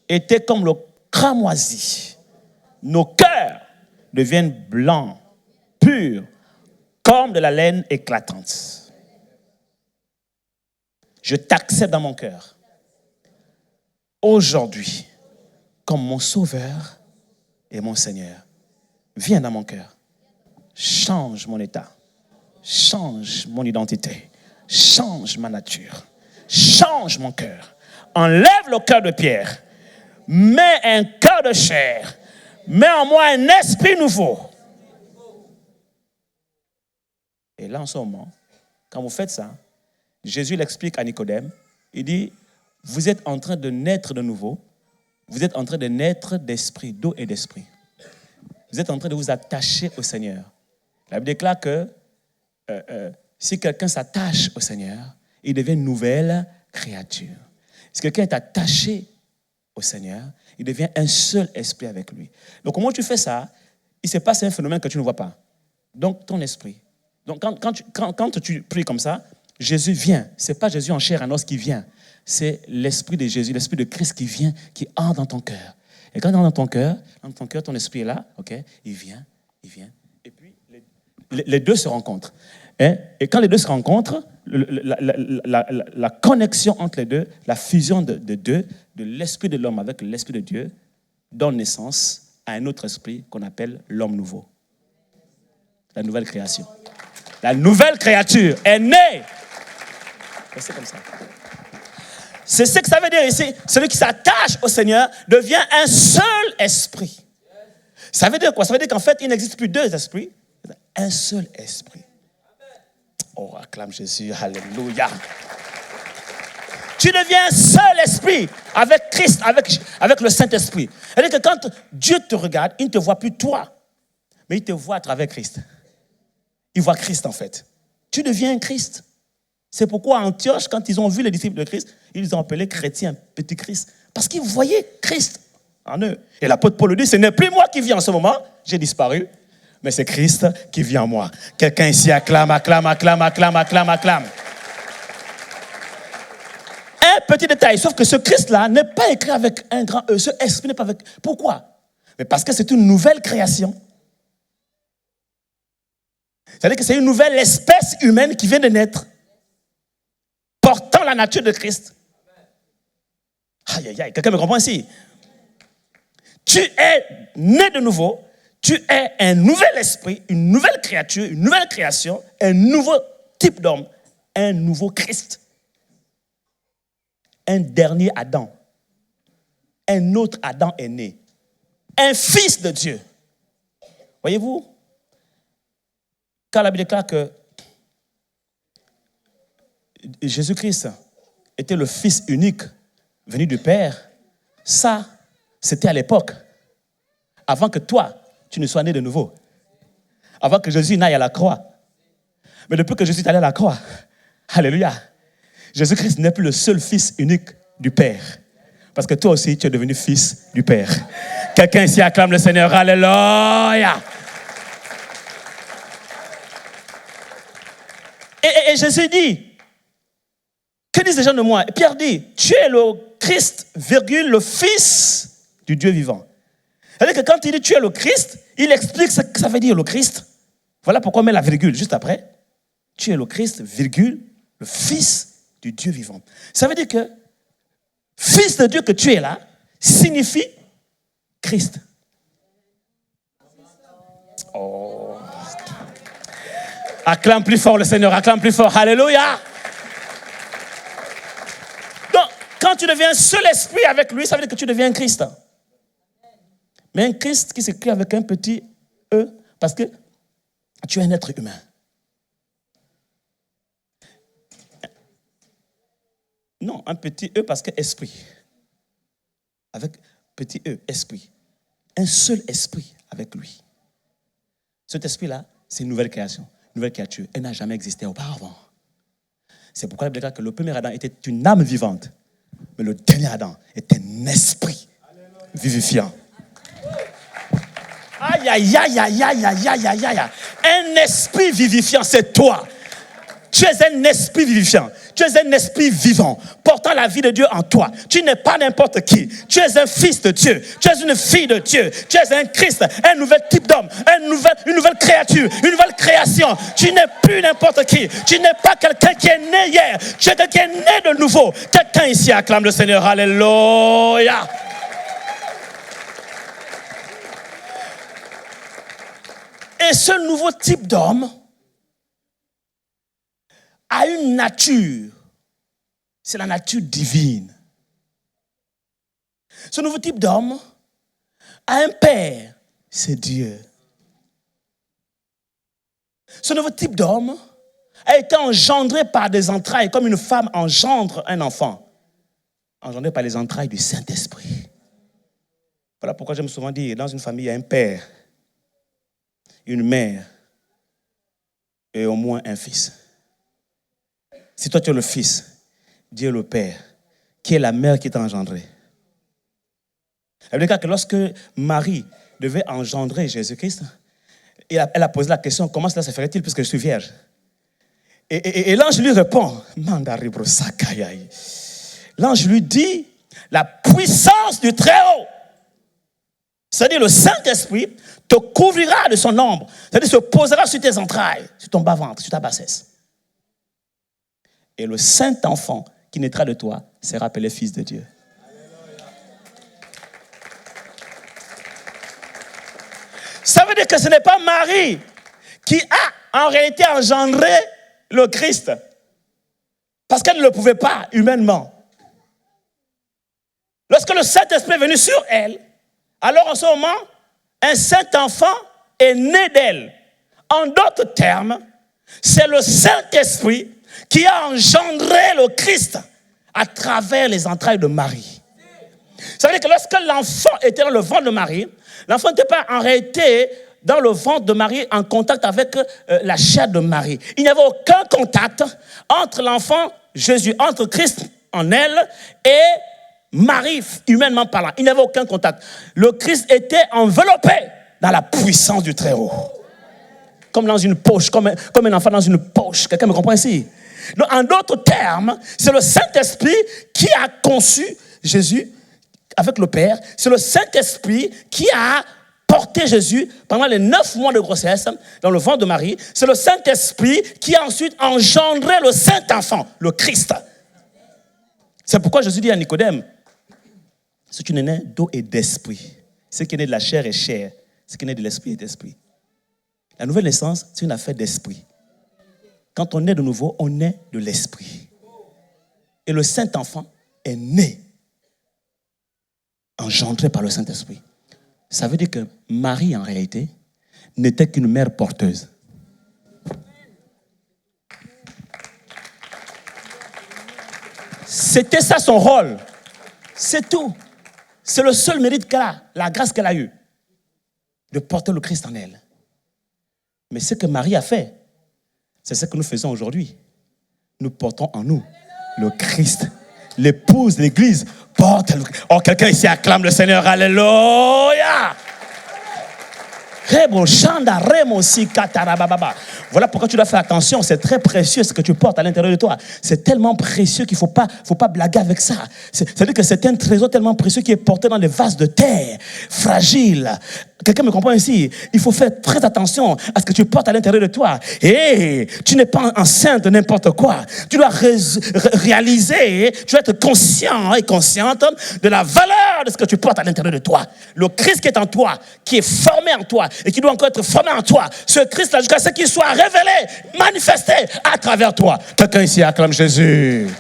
S1: était comme le cramoisi, nos cœurs deviennent blancs, purs, comme de la laine éclatante. Je t'accepte dans mon cœur aujourd'hui comme mon Sauveur et mon Seigneur. Viens dans mon cœur. Change mon état. Change mon identité. Change ma nature. Change mon cœur. Enlève le cœur de pierre. Mets un cœur de chair. Mets en moi un esprit nouveau. Et là, en ce moment, quand vous faites ça, Jésus l'explique à Nicodème. Il dit, vous êtes en train de naître de nouveau. Vous êtes en train de naître d'esprit, d'eau et d'esprit. Vous êtes en train de vous attacher au Seigneur. La Bible déclare que si quelqu'un s'attache au Seigneur, il devient une nouvelle créature. Si quelqu'un est attaché au Seigneur, il devient un seul esprit avec lui. Donc, comment tu fais ça? Il se passe un phénomène que tu ne vois pas. Donc, ton esprit. Donc, quand tu pries comme ça, Jésus vient. Ce n'est pas Jésus en chair et en os qui vient. C'est l'esprit de Jésus, l'esprit de Christ qui vient, qui entre dans ton cœur. Et quand il entre dans ton cœur, ton esprit est là, ok? Il vient. Et puis, les deux se rencontrent. Et quand les deux se rencontrent, la connexion entre les deux, la fusion de deux, de l'esprit de l'homme avec l'esprit de Dieu, donne naissance à un autre esprit qu'on appelle l'homme nouveau. La nouvelle création. La nouvelle créature est née. C'est comme ça. C'est ce que ça veut dire ici. Celui qui s'attache au Seigneur devient un seul esprit. Ça veut dire quoi? Ça veut dire qu'en fait, il n'existe plus deux esprits. Un seul esprit. Oh, acclame Jésus. Alléluia. Tu deviens un seul esprit avec Christ, avec le Saint-Esprit. C'est-à-dire que quand Dieu te regarde, il ne te voit plus toi, mais il te voit à travers Christ. Il voit Christ en fait. Tu deviens un Christ. C'est pourquoi à Antioche, quand ils ont vu les disciples de Christ, ils les ont appelés chrétiens, petit Christ. Parce qu'ils voyaient Christ en eux. Et l'apôtre Paul dit, ce n'est plus moi qui vis en ce moment, j'ai disparu, mais c'est Christ qui vit en moi. Quelqu'un ici acclame. Un petit détail, sauf que ce Christ-là n'est pas écrit avec un grand E, ce esprit n'est pas avec... Pourquoi? Mais parce que c'est une nouvelle création. C'est-à-dire que c'est une nouvelle espèce humaine qui vient de naître, portant la nature de Christ. Aïe, aïe, aïe, quelqu'un me comprend ici? Tu es né de nouveau, tu es un nouvel esprit, une nouvelle créature, une nouvelle création, un nouveau type d'homme, un nouveau Christ. Un dernier Adam. Un autre Adam est né. Un fils de Dieu. Voyez-vous? Quand la Bible déclare que Jésus-Christ était le Fils unique venu du Père, ça C'était à l'époque, avant que toi, tu ne sois né de nouveau. Avant que Jésus n'aille à la croix. Mais depuis que Jésus est allé à la croix, alléluia, Jésus-Christ n'est plus le seul fils unique du Père. Parce que toi aussi, tu es devenu fils du Père. Quelqu'un ici acclame le Seigneur, alléluia. Et Jésus dit, que disent les gens de moi? Et Pierre dit, tu es le Christ, virgule, le Fils du Dieu vivant. C'est-à-dire que quand il dit tu es le Christ, il explique ce que ça veut dire le Christ. Voilà pourquoi on met la virgule juste après. Tu es le Christ, virgule, le Fils du Dieu vivant. Ça veut dire que Fils de Dieu que tu es là signifie Christ. Oh. Acclame plus fort le Seigneur, acclame plus fort. Alléluia. Donc, quand tu deviens un seul esprit avec lui, ça veut dire que tu deviens un Christ. Mais un Christ qui s'écrit avec un petit E, parce que tu es un être humain. Non, un petit E parce que esprit. Avec petit E, esprit. Un seul esprit avec lui. Cet esprit-là, c'est une nouvelle création, une nouvelle créature. Elle n'a jamais existé auparavant. C'est pourquoi la Bible déclare que le premier Adam était une âme vivante, mais le dernier Adam est un esprit vivifiant. Aïe, aïe, aïe, aïe, aïe, aïe, aïe, aïe, aïe. Un esprit vivifiant, c'est toi. Tu es un esprit vivifiant. Tu es un esprit vivant, portant la vie de Dieu en toi. Tu n'es pas n'importe qui. Tu es un fils de Dieu. Tu es une fille de Dieu. Tu es un Christ, un nouvel type d'homme, une nouvelle créature, une nouvelle création. Tu n'es plus n'importe qui. Tu n'es pas quelqu'un qui est né hier. Tu es quelqu'un qui est né de nouveau. Quelqu'un ici acclame le Seigneur. Alléluia. Et ce nouveau type d'homme a une nature, c'est la nature divine. Ce nouveau type d'homme a un père, c'est Dieu. Ce nouveau type d'homme a été engendré par des entrailles, comme une femme engendre un enfant, engendré par les entrailles du Saint-Esprit. Voilà pourquoi j'aime souvent dire, dans une famille, il y a un père, une mère et au moins un fils. Si toi tu es le fils, Dieu est le père, qui est la mère qui t'a engendré. Elle veut dire que lorsque Marie devait engendrer Jésus-Christ, elle a posé la question, comment cela se ferait-il puisque je suis vierge? Et l'ange lui répond, l'ange lui dit, la puissance du Très-Haut, c'est-à-dire le Saint-Esprit, te couvrira de son ombre, c'est-à-dire se posera sur tes entrailles, sur ton bas-ventre, sur ta bassesse. Et le Saint-Enfant qui naîtra de toi sera appelé Fils de Dieu. Ça veut dire que ce n'est pas Marie qui a en réalité engendré le Christ. Parce qu'elle ne le pouvait pas humainement. Lorsque le Saint-Esprit est venu sur elle, alors en ce moment, un Saint-Enfant est né d'elle. En d'autres termes, c'est le Saint-Esprit qui a engendré le Christ à travers les entrailles de Marie. Ça veut dire que lorsque l'enfant était dans le ventre de Marie, l'enfant n'était pas en réalité dans le ventre de Marie en contact avec la chair de Marie. Il n'y avait aucun contact entre l'enfant Jésus, entre Christ en elle et Marie, humainement parlant. Il n'y avait aucun contact. Le Christ était enveloppé dans la puissance du Très-Haut. Comme dans une poche, comme un enfant dans une poche. Quelqu'un me comprend ici? Donc, en d'autres termes, c'est le Saint-Esprit qui a conçu Jésus avec le Père. C'est le Saint-Esprit qui a porté Jésus pendant les 9 mois de grossesse dans le ventre de Marie. C'est le Saint-Esprit qui a ensuite engendré le Saint-Enfant, le Christ. C'est pourquoi Jésus dit à Nicodème, ce qui est né d'eau et d'esprit, ce qui est né de la chair est chair, ce qui est né de l'esprit est esprit. La nouvelle naissance, c'est une affaire d'esprit. Quand on est de nouveau, on est de l'esprit. Et le Saint-Enfant est né, engendré par le Saint-Esprit. Ça veut dire que Marie, en réalité, n'était qu'une mère porteuse. C'était ça son rôle. C'est tout. C'est le seul mérite qu'elle a, la grâce qu'elle a eue, de porter le Christ en elle. Mais ce que Marie a fait, c'est ce que nous faisons aujourd'hui. Nous portons en nous le Christ. L'épouse de l'Église porte le Christ. Oh, quelqu'un ici acclame le Seigneur. Alléluia. Voilà pourquoi tu dois faire attention. C'est très précieux ce que tu portes à l'intérieur de toi. C'est tellement précieux qu'il ne faut pas blaguer avec ça. C'est-à-dire que c'est un trésor tellement précieux qui est porté dans les vases de terre, fragile. Quelqu'un me comprend ici? Il faut faire très attention à ce que tu portes à l'intérieur de toi. Et tu n'es pas enceinte de n'importe quoi. Tu dois réaliser, tu dois être conscient et consciente de la valeur de ce que tu portes à l'intérieur de toi. Le Christ qui est en toi, qui est formé en toi et qui doit encore être formé en toi. Ce Christ-là, jusqu'à ce qu'il soit révélé, manifesté à travers toi. Quelqu'un ici acclame Jésus.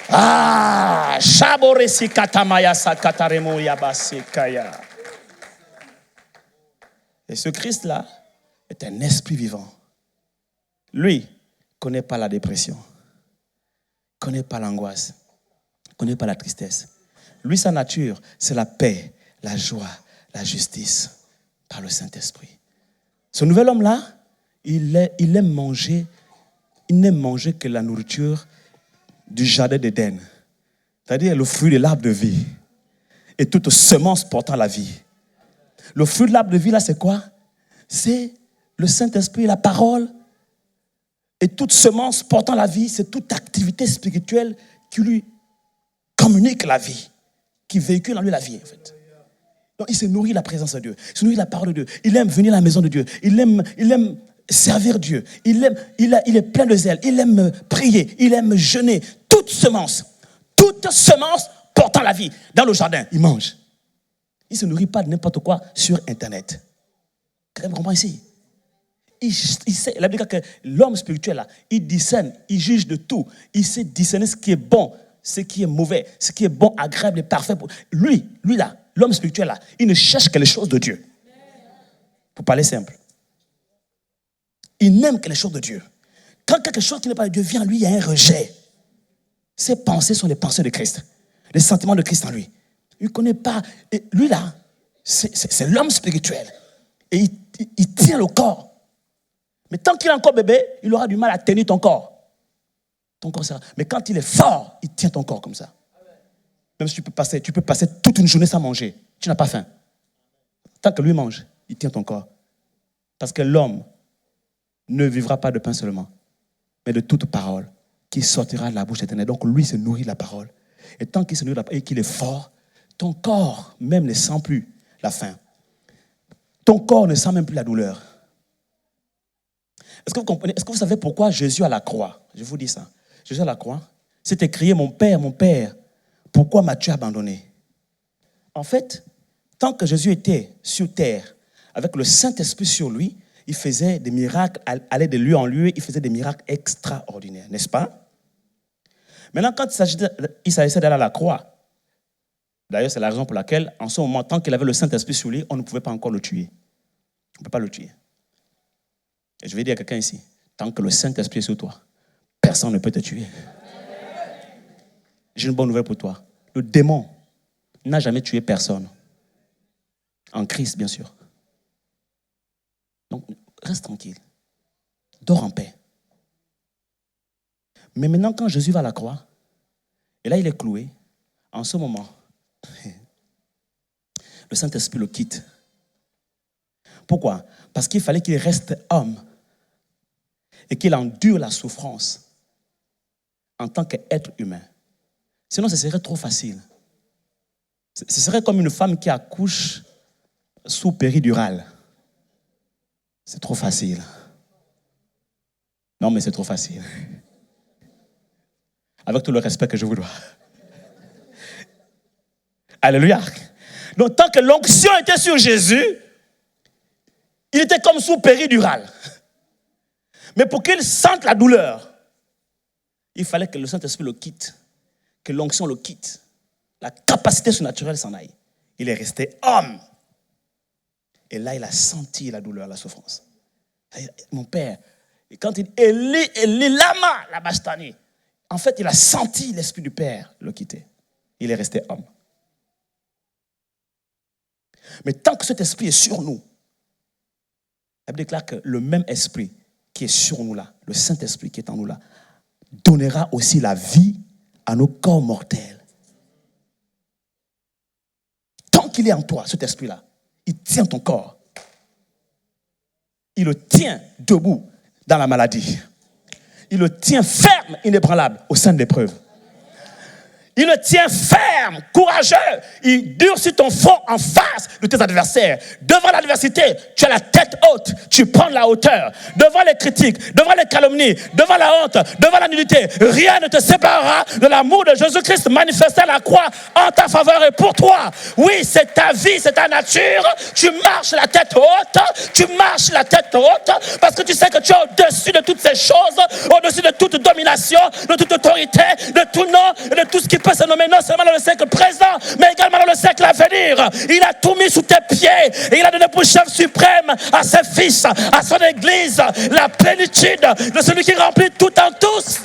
S1: Ah, Shaboresi Katamaya Sakataremo Yabasekaya. Et ce Christ-là est un esprit vivant. Lui ne connaît pas la dépression, ne connaît pas l'angoisse, ne connaît pas la tristesse. Lui, sa nature, c'est la paix, la joie, la justice par le Saint-Esprit. Ce nouvel homme-là, il aime manger, il n'aime manger que la nourriture du jardin d'Éden, c'est-à-dire le fruit de l'arbre de vie et toute semence portant la vie. Le fruit de l'arbre de vie, là, c'est quoi? C'est le Saint-Esprit, la parole. Et toute semence portant la vie, c'est toute activité spirituelle qui lui communique la vie, qui véhicule en lui la vie, en fait. Donc, il se nourrit de la présence de Dieu, il se nourrit de la parole de Dieu. Il aime venir à la maison de Dieu. Il aime servir Dieu. Il est plein de zèle. Il aime prier. Il aime jeûner. Toute semence portant la vie. Dans le jardin, il mange. Il ne se nourrit pas de n'importe quoi sur Internet. Quelqu'un me comprend ici? Il sait, la Bible dit que l'homme spirituel, là, il discerne, il juge de tout. Il sait discerner ce qui est bon, ce qui est mauvais, ce qui est bon, agréable et parfait. Lui là, l'homme spirituel, là, il ne cherche que les choses de Dieu. Pour parler simple. Il n'aime que les choses de Dieu. Quand quelque chose qui n'est pas de Dieu vient à lui, il y a un rejet. Ses pensées sont les pensées de Christ. Les sentiments de Christ en lui. Il ne connaît pas. Et lui là, c'est l'homme spirituel. Et il tient le corps. Mais tant qu'il est encore bébé, il aura du mal à tenir ton corps. Ton corps sera. Mais quand il est fort, il tient ton corps comme ça. Même si tu peux passer toute une journée sans manger. Tu n'as pas faim. Tant que lui mange, il tient ton corps. Parce que l'homme ne vivra pas de pain seulement, mais de toute parole qui sortira de la bouche éternelle. Donc lui se nourrit de la parole. Et tant qu'il se nourrit de la parole et qu'il est fort, ton corps même ne sent plus la faim. Ton corps ne sent même plus la douleur. Est-ce que vous comprenez? Est-ce que vous savez pourquoi Jésus à la croix? Je vous dis ça. Jésus à la croix, c'était crié, mon Père, pourquoi m'as-tu abandonné? En fait, tant que Jésus était sur terre, avec le Saint-Esprit sur lui, il faisait des miracles, allait de lieu en lieu, il faisait des miracles extraordinaires, n'est-ce pas? Maintenant, quand il s'agissait d'aller à la croix, d'ailleurs, c'est la raison pour laquelle, en ce moment, tant qu'il avait le Saint-Esprit sur lui, on ne pouvait pas encore le tuer. On ne peut pas le tuer. Et je vais dire à quelqu'un ici, tant que le Saint-Esprit est sur toi, personne ne peut te tuer. J'ai une bonne nouvelle pour toi. Le démon n'a jamais tué personne. En Christ, bien sûr. Donc, reste tranquille. Dors en paix. Mais maintenant, quand Jésus va à la croix, et là, il est cloué, en ce moment, le Saint-Esprit le quitte. Pourquoi? Parce qu'il fallait qu'il reste homme et qu'il endure la souffrance en tant qu'être humain. Sinon, ce serait trop facile. Ce serait comme une femme qui accouche sous péridurale. C'est trop facile. Non, mais c'est trop facile. Avec tout le respect que je vous dois. Alléluia. Donc, tant que l'onction était sur Jésus, il était comme sous péridurale. Mais pour qu'il sente la douleur, il fallait que le Saint-Esprit le quitte, que l'onction le quitte. La capacité surnaturelle s'en aille. Il est resté homme. Et là, il a senti la douleur, la souffrance. Mon père, et quand il dit Eli, lama, la bastani, en fait, il a senti l'Esprit du Père le quitter. Il est resté homme. Mais tant que cet esprit est sur nous, la Bible déclare que le même esprit qui est sur nous là, le Saint-Esprit qui est en nous là, donnera aussi la vie à nos corps mortels. Tant qu'il est en toi, cet esprit-là, il tient ton corps. Il le tient debout dans la maladie. Il le tient ferme, inébranlable au sein de l'épreuve. Il le tient ferme, courageux. Il durcit ton front en face de tes adversaires. Devant l'adversité, tu as la tête haute. Tu prends de la hauteur. Devant les critiques, devant les calomnies, devant la honte, devant la nullité, rien ne te séparera de l'amour de Jésus-Christ manifesté à la croix en ta faveur et pour toi. Oui, c'est ta vie, c'est ta nature. Tu marches la tête haute. Tu marches la tête haute parce que tu sais que tu es au-dessus de toutes ces choses, au-dessus de toute domination, de toute autorité, de tout nom et de tout ce qui peut se nommer non seulement dans le siècle présent, mais également dans le siècle à venir. Il a tout mis sous tes pieds et il a donné pour chef suprême à ses fils, à son église, la plénitude de celui qui remplit tout en tous.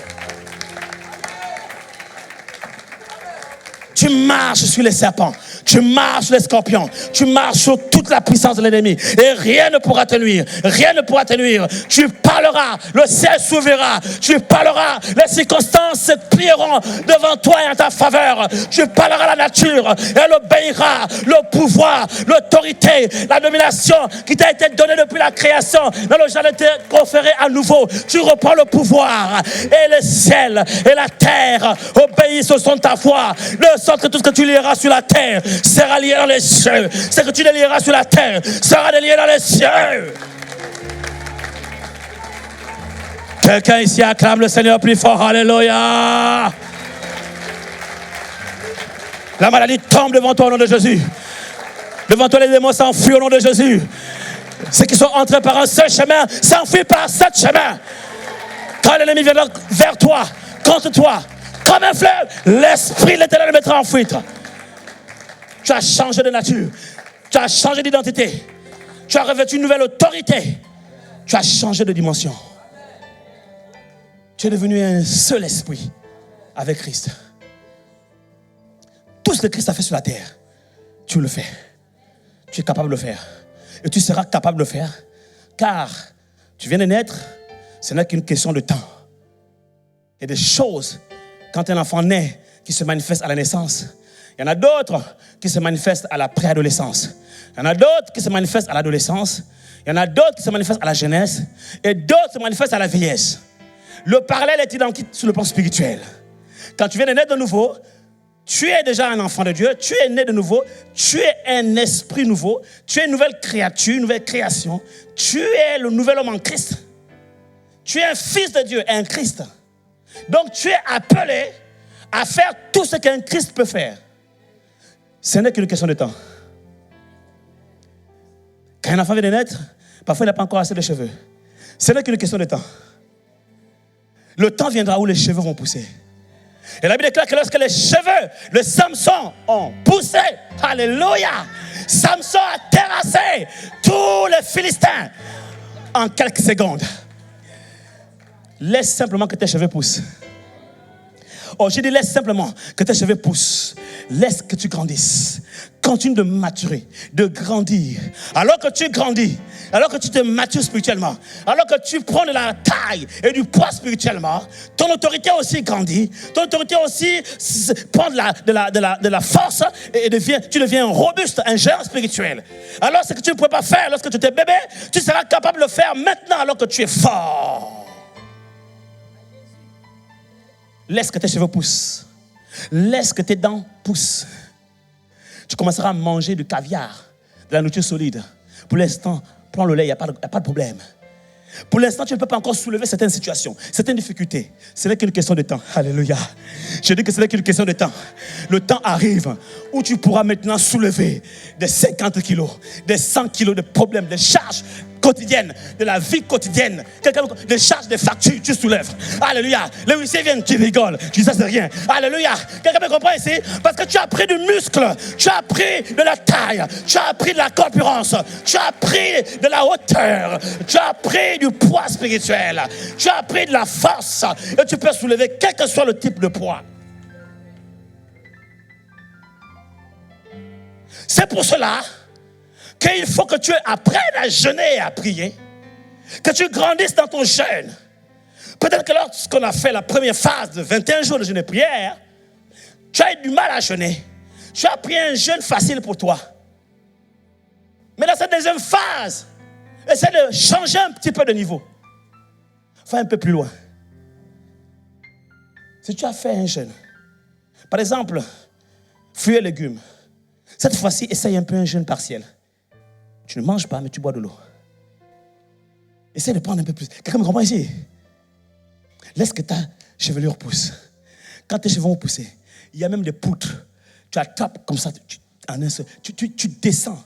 S1: Tu marches sur les serpents, tu marches sur les scorpions, tu marches sur toute la puissance de l'ennemi et rien ne pourra te nuire, rien ne pourra te nuire. Tu parleras, le ciel s'ouvrira, tu parleras, les circonstances se plieront devant toi et en ta faveur. Tu parleras à la nature, elle obéira, le pouvoir, l'autorité, la domination qui t'a été donnée depuis la création, dans le jardin t'est conféré à nouveau. Tu reprends le pouvoir et le ciel et la terre obéissent au son de ta voix. De sorte que tout ce que tu lieras sur la terre sera lié dans les cieux. Ce que tu délieras sur la terre sera délié dans les cieux. Quelqu'un ici acclame le Seigneur plus fort. Alléluia. La maladie tombe devant toi au nom de Jésus. Devant toi les démons s'enfuient au nom de Jésus. Ceux qui sont entrés par un seul chemin s'enfuient par 7 chemins. Quand l'ennemi vient vers toi, contre toi, comme un fleuve, l'Esprit de l'Éternel le mettra en fuite. Tu as changé de nature. Tu as changé d'identité. Tu as revêtu une nouvelle autorité. Tu as changé de dimension. Tu es devenu un seul esprit avec Christ. Tout ce que Christ a fait sur la terre, tu le fais. Tu es capable de le faire. Et tu seras capable de le faire. Car tu viens de naître, ce n'est qu'une question de temps. Il y a des choses, quand un enfant naît, qui se manifestent à la naissance. Il y en a d'autres qui se manifestent à la préadolescence. Il y en a d'autres qui se manifestent à l'adolescence. Il y en a d'autres qui se manifestent à la jeunesse. Et d'autres se manifestent à la vieillesse. Le parallèle est identique sur le plan spirituel. Quand tu viens de naître de nouveau, tu es déjà un enfant de Dieu. Tu es né de nouveau. Tu es un esprit nouveau. Tu es une nouvelle créature, une nouvelle création. Tu es le nouvel homme en Christ. Tu es un fils de Dieu, un Christ. Donc tu es appelé à faire tout ce qu'un Christ peut faire. Ce n'est qu'une question de temps. Quand un enfant vient de naître, parfois il n'a pas encore assez de cheveux. Ce n'est qu'une question de temps. Le temps viendra où les cheveux vont pousser. Et la Bible déclare que lorsque les cheveux de Samson ont poussé, alléluia, Samson a terrassé tous les Philistins en quelques secondes. Laisse simplement que tes cheveux poussent. Oh, je dis laisse simplement que tes cheveux poussent. Laisse que tu grandisses. Continue de maturer, de grandir. Alors que tu grandis, alors que tu te matures spirituellement, alors que tu prends de la taille et du poids spirituellement, ton autorité aussi grandit. Ton autorité aussi prend de la force et tu deviens robuste, un géant spirituel. Alors ce que tu ne pouvais pas faire lorsque tu étais bébé, tu seras capable de le faire maintenant alors que tu es fort. Laisse que tes cheveux poussent. Laisse que tes dents poussent. Tu commenceras à manger du caviar, de la nourriture solide. Pour l'instant, prends le lait, il n'y a pas de problème. Pour l'instant, tu ne peux pas encore soulever certaines situations, certaines difficultés. Ce n'est qu'une question de temps. Alléluia. Je dis que ce n'est qu'une question de temps. Le temps arrive où tu pourras maintenant soulever des 50 kilos, des 100 kilos de problèmes, des charges quotidiennes, de la vie quotidienne. Des charges, des factures, tu soulèves. Alléluia. Les huissiers viennent, tu rigoles. Tu dis ça, c'est rien. Alléluia. Quelqu'un me comprend ici? Parce que tu as pris du muscle, tu as pris de la taille, tu as pris de la corpulence, tu as pris de la hauteur, tu as pris du poids spirituel, tu as pris de la force et tu peux soulever quel que soit le type de poids. C'est pour cela qu'il faut que tu apprennes à jeûner et à prier, que tu grandisses dans ton jeûne. Peut-être que lorsqu'on a fait la première phase de 21 jours de jeûne et prière, tu as eu du mal à jeûner. Tu as pris un jeûne facile pour toi. Mais dans cette deuxième phase, essaie de changer un petit peu de niveau. Va un peu plus loin. Si tu as fait un jeûne, par exemple, fruits et légumes, cette fois-ci, essaye un peu un jeûne partiel. Tu ne manges pas, mais tu bois de l'eau. Essaye de prendre un peu plus. Quelqu'un me comprend ici? Laisse que ta chevelure pousse. Quand tes cheveux vont pousser, il y a même des poutres. Tu attrapes comme ça, tu descends,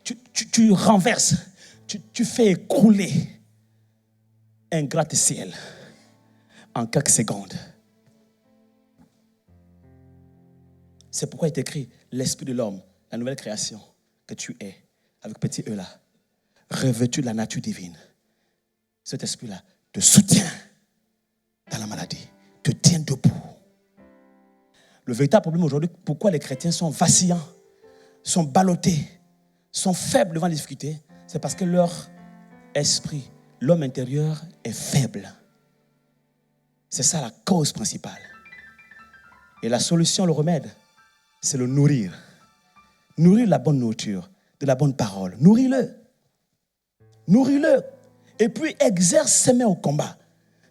S1: tu renverses, tu fais écrouler un gratte-ciel en quelques secondes. C'est pourquoi il est écrit l'esprit de l'homme, la nouvelle création que tu es, avec petit E là, revêtu de la nature divine. Cet esprit-là te soutient dans la maladie, te tient debout. Le véritable problème aujourd'hui, pourquoi les chrétiens sont vacillants, sont ballottés, sont faibles devant les difficultés, c'est parce que leur esprit, l'homme intérieur est faible. C'est ça la cause principale. Et la solution, le remède, c'est le nourrir. Nourrir la bonne nourriture, de la bonne parole. Nourris-le. Nourris-le. Et puis exerce ses mains au combat,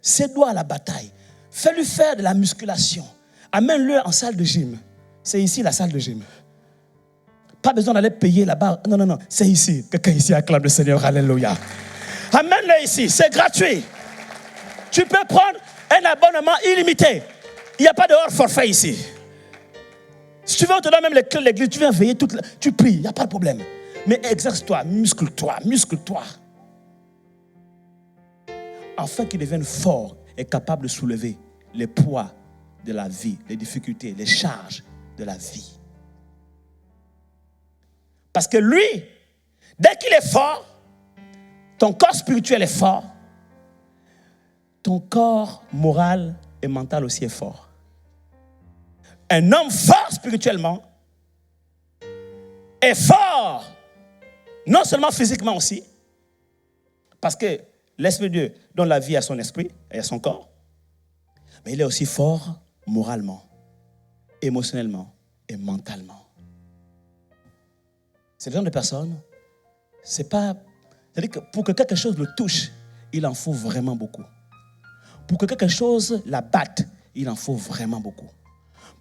S1: ses doigts à la bataille. Fais-lui faire de la musculation. Amène-le en salle de gym. C'est ici la salle de gym. Pas besoin d'aller payer là-bas. Non. C'est ici. Quelqu'un ici acclame le Seigneur. Alléluia. Amène-le ici. C'est gratuit. Tu peux prendre un abonnement illimité. Il n'y a pas de hors forfait ici. Si tu veux, on te donne même les clés de l'église. Tu viens veiller tu pries. Il n'y a pas de problème. Mais exerce-toi. Muscle-toi. Afin qu'il devienne fort et capable de soulever les poids de la vie, les difficultés, les charges de la vie. Parce que lui, dès qu'il est fort, ton corps spirituel est fort, ton corps moral et mental aussi est fort. Un homme fort spirituellement est fort, non seulement physiquement aussi, parce que l'Esprit de Dieu donne la vie à son esprit et à son corps, mais il est aussi fort moralement, émotionnellement et mentalement. C'est le genre de personne, c'est-à-dire que pour que quelque chose le touche, il en faut vraiment beaucoup. Pour que quelque chose la batte, il en faut vraiment beaucoup.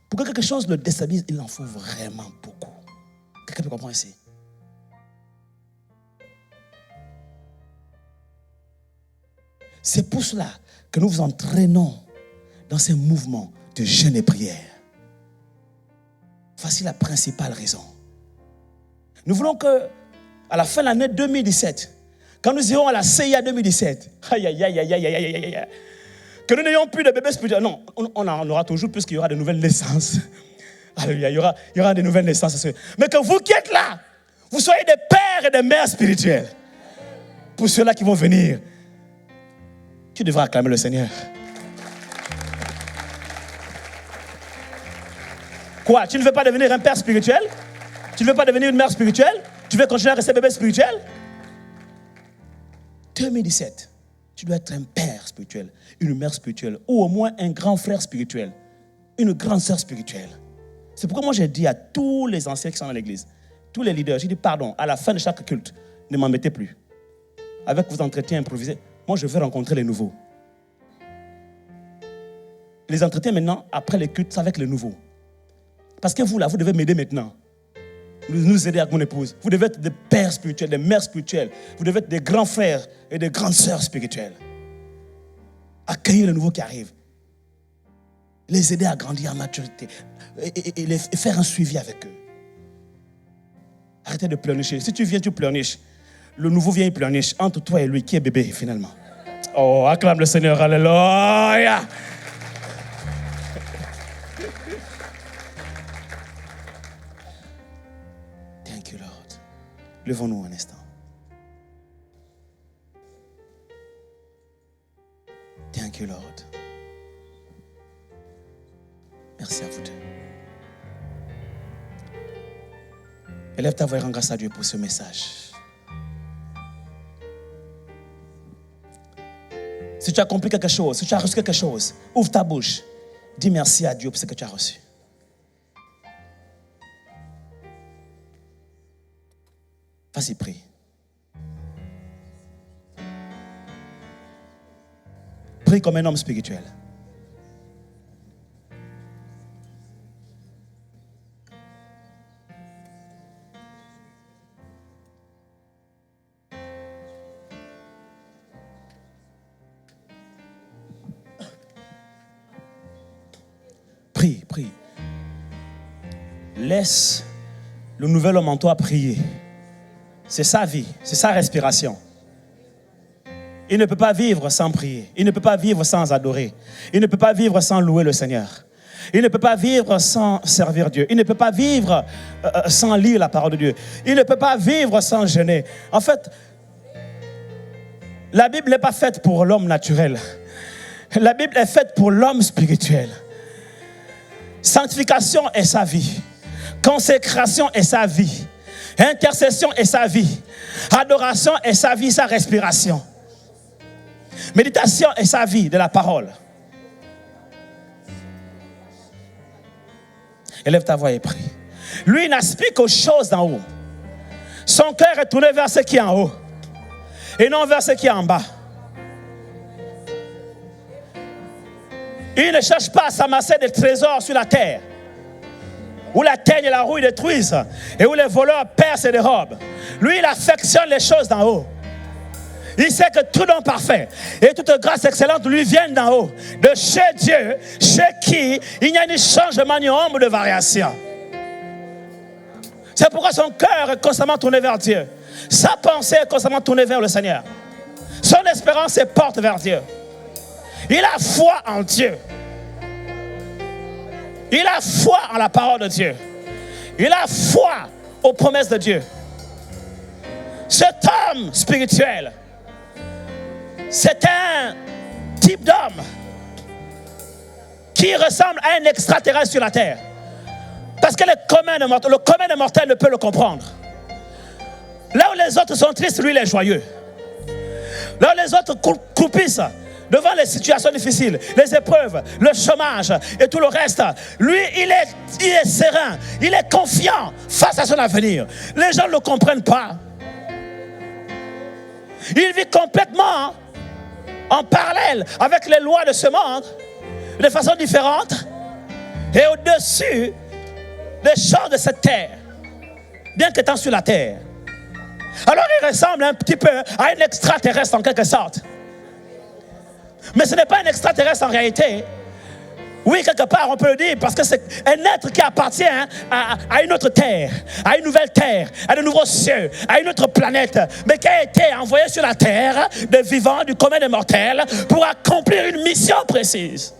S1: Pour que quelque chose le déstabilise, il en faut vraiment beaucoup. Quelqu'un peut comprendre ici? C'est pour cela que nous vous entraînons dans ces mouvements de jeûne et prière. Voici la principale raison. Nous voulons que, à la fin de l'année 2017, quand nous irons à la CIA 2017, que nous n'ayons plus de bébés spirituels. Non, on en aura toujours plus qu'il y aura de nouvelles naissances. Alléluia, il y aura de nouvelles naissances. Mais que vous qui êtes là, vous soyez des pères et des mères spirituels. Pour ceux-là qui vont venir, tu devras acclamer le Seigneur. Quoi? Tu ne veux pas devenir un père spirituel? Tu ne veux pas devenir une mère spirituelle? Tu veux continuer à rester bébé spirituel? 2017, tu dois être un père spirituel, une mère spirituelle, ou au moins un grand frère spirituel, une grande sœur spirituelle. C'est pourquoi moi j'ai dit à tous les anciens qui sont dans l'église, tous les leaders, j'ai dit pardon, à la fin de chaque culte, ne m'en mettez plus. Avec vos entretiens improvisés, moi je veux rencontrer les nouveaux. Les entretiens maintenant, après les cultes, c'est avec les nouveaux. Parce que vous là, vous devez m'aider maintenant. Nous aider avec mon épouse. Vous devez être des pères spirituels, des mères spirituelles. Vous devez être des grands frères et des grandes sœurs spirituelles. Accueillir les nouveaux qui arrivent. Les aider à grandir en maturité. Et faire un suivi avec eux. Arrêtez de pleurnicher. Si tu viens, tu pleurniches. Le nouveau vient, il pleurniche. Entre toi et lui, qui est bébé finalement? Oh, acclame le Seigneur. Alléluia. Thank you, Lord. Levons-nous un instant. Thank you, Lord. Merci à vous deux. Élève ta voix et rends grâce à Dieu pour ce message. Si tu as compris quelque chose, si tu as reçu quelque chose, ouvre ta bouche. Dis merci à Dieu pour ce que tu as reçu. Vas-y, prie. Prie comme un homme spirituel. Prie. Laisse le nouvel homme en toi prier. C'est sa vie, c'est sa respiration. Il ne peut pas vivre sans prier. Il ne peut pas vivre sans adorer. Il ne peut pas vivre sans louer le Seigneur. Il ne peut pas vivre sans servir Dieu. Il ne peut pas vivre sans lire la parole de Dieu. Il ne peut pas vivre sans jeûner. En fait, la Bible n'est pas faite pour l'homme naturel. La Bible est faite pour l'homme spirituel. Sanctification est sa vie. Consécration est sa vie. Intercession est sa vie. Adoration est sa vie, sa respiration. Méditation est sa vie de la parole. Élève ta voix et prie. Lui, il n'aspire qu'aux choses d'en haut. Son cœur est tourné vers ce qui est en haut et non vers ce qui est en bas. Il ne cherche pas à s'amasser des trésors sur la terre, où la teigne et la rouille détruisent et où les voleurs percent et dérobent. Lui, il affectionne les choses d'en haut. Il sait que tout don parfait et toute grâce excellente lui viennent d'en haut, de chez Dieu, chez qui il n'y a ni changement ni ombre de variation. C'est pourquoi son cœur est constamment tourné vers Dieu. Sa pensée est constamment tournée vers le Seigneur. Son espérance se porte vers Dieu. Il a foi en Dieu. Il a foi en la parole de Dieu. Il a foi aux promesses de Dieu. Cet homme spirituel, c'est un type d'homme qui ressemble à un extraterrestre sur la terre. Parce que le commun des mortels ne peut le comprendre. Là où les autres sont tristes, lui il est joyeux. Là où les autres croupissent devant les situations difficiles, les épreuves, le chômage et tout le reste, lui il est serein, il est confiant face à son avenir. Les gens ne le comprennent pas. Il vit complètement en parallèle avec les lois de ce monde, de façon différente et au-dessus des choses de cette terre, bien qu'étant sur la terre. Alors il ressemble un petit peu à un extraterrestre en quelque sorte. Mais ce n'est pas un extraterrestre en réalité. Oui, quelque part on peut le dire, parce que c'est un être qui appartient à une autre terre, à une nouvelle terre, à de nouveaux cieux, à une autre planète, mais qui a été envoyé sur la terre de vivants du commun des mortels pour accomplir une mission précise.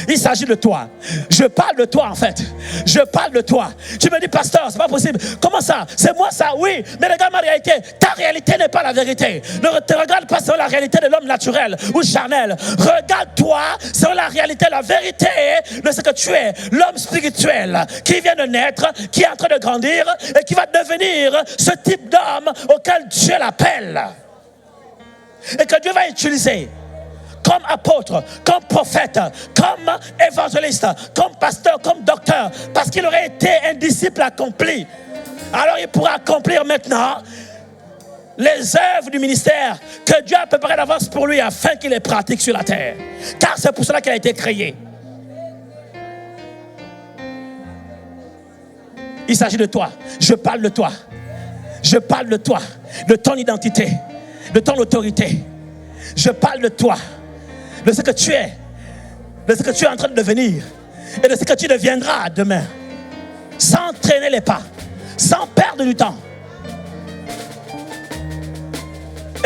S1: Il s'agit de toi. Je parle de toi en fait. Je parle de toi. Tu me dis, pasteur, c'est pas possible. Comment ça? C'est moi ça? Oui. Mais regarde ma réalité. Ta réalité n'est pas la vérité. Ne te regarde pas sur la réalité de l'homme naturel ou charnel. Regarde-toi sur la réalité, la vérité de ce que tu es. L'homme spirituel qui vient de naître, qui est en train de grandir et qui va devenir ce type d'homme auquel Dieu l'appelle. Et que Dieu va utiliser comme apôtre, comme prophète, comme évangéliste, comme pasteur, comme docteur, parce qu'il aurait été un disciple accompli. Alors il pourra accomplir maintenant les œuvres du ministère que Dieu a préparées d'avance pour lui afin qu'il les pratique sur la terre. Car c'est pour cela qu'il a été créé. Il s'agit de toi. Je parle de toi. Je parle de toi, de ton identité, de ton autorité. Je parle de toi, de ce que tu es, de ce que tu es en train de devenir et de ce que tu deviendras demain, sans traîner les pas, sans perdre du temps.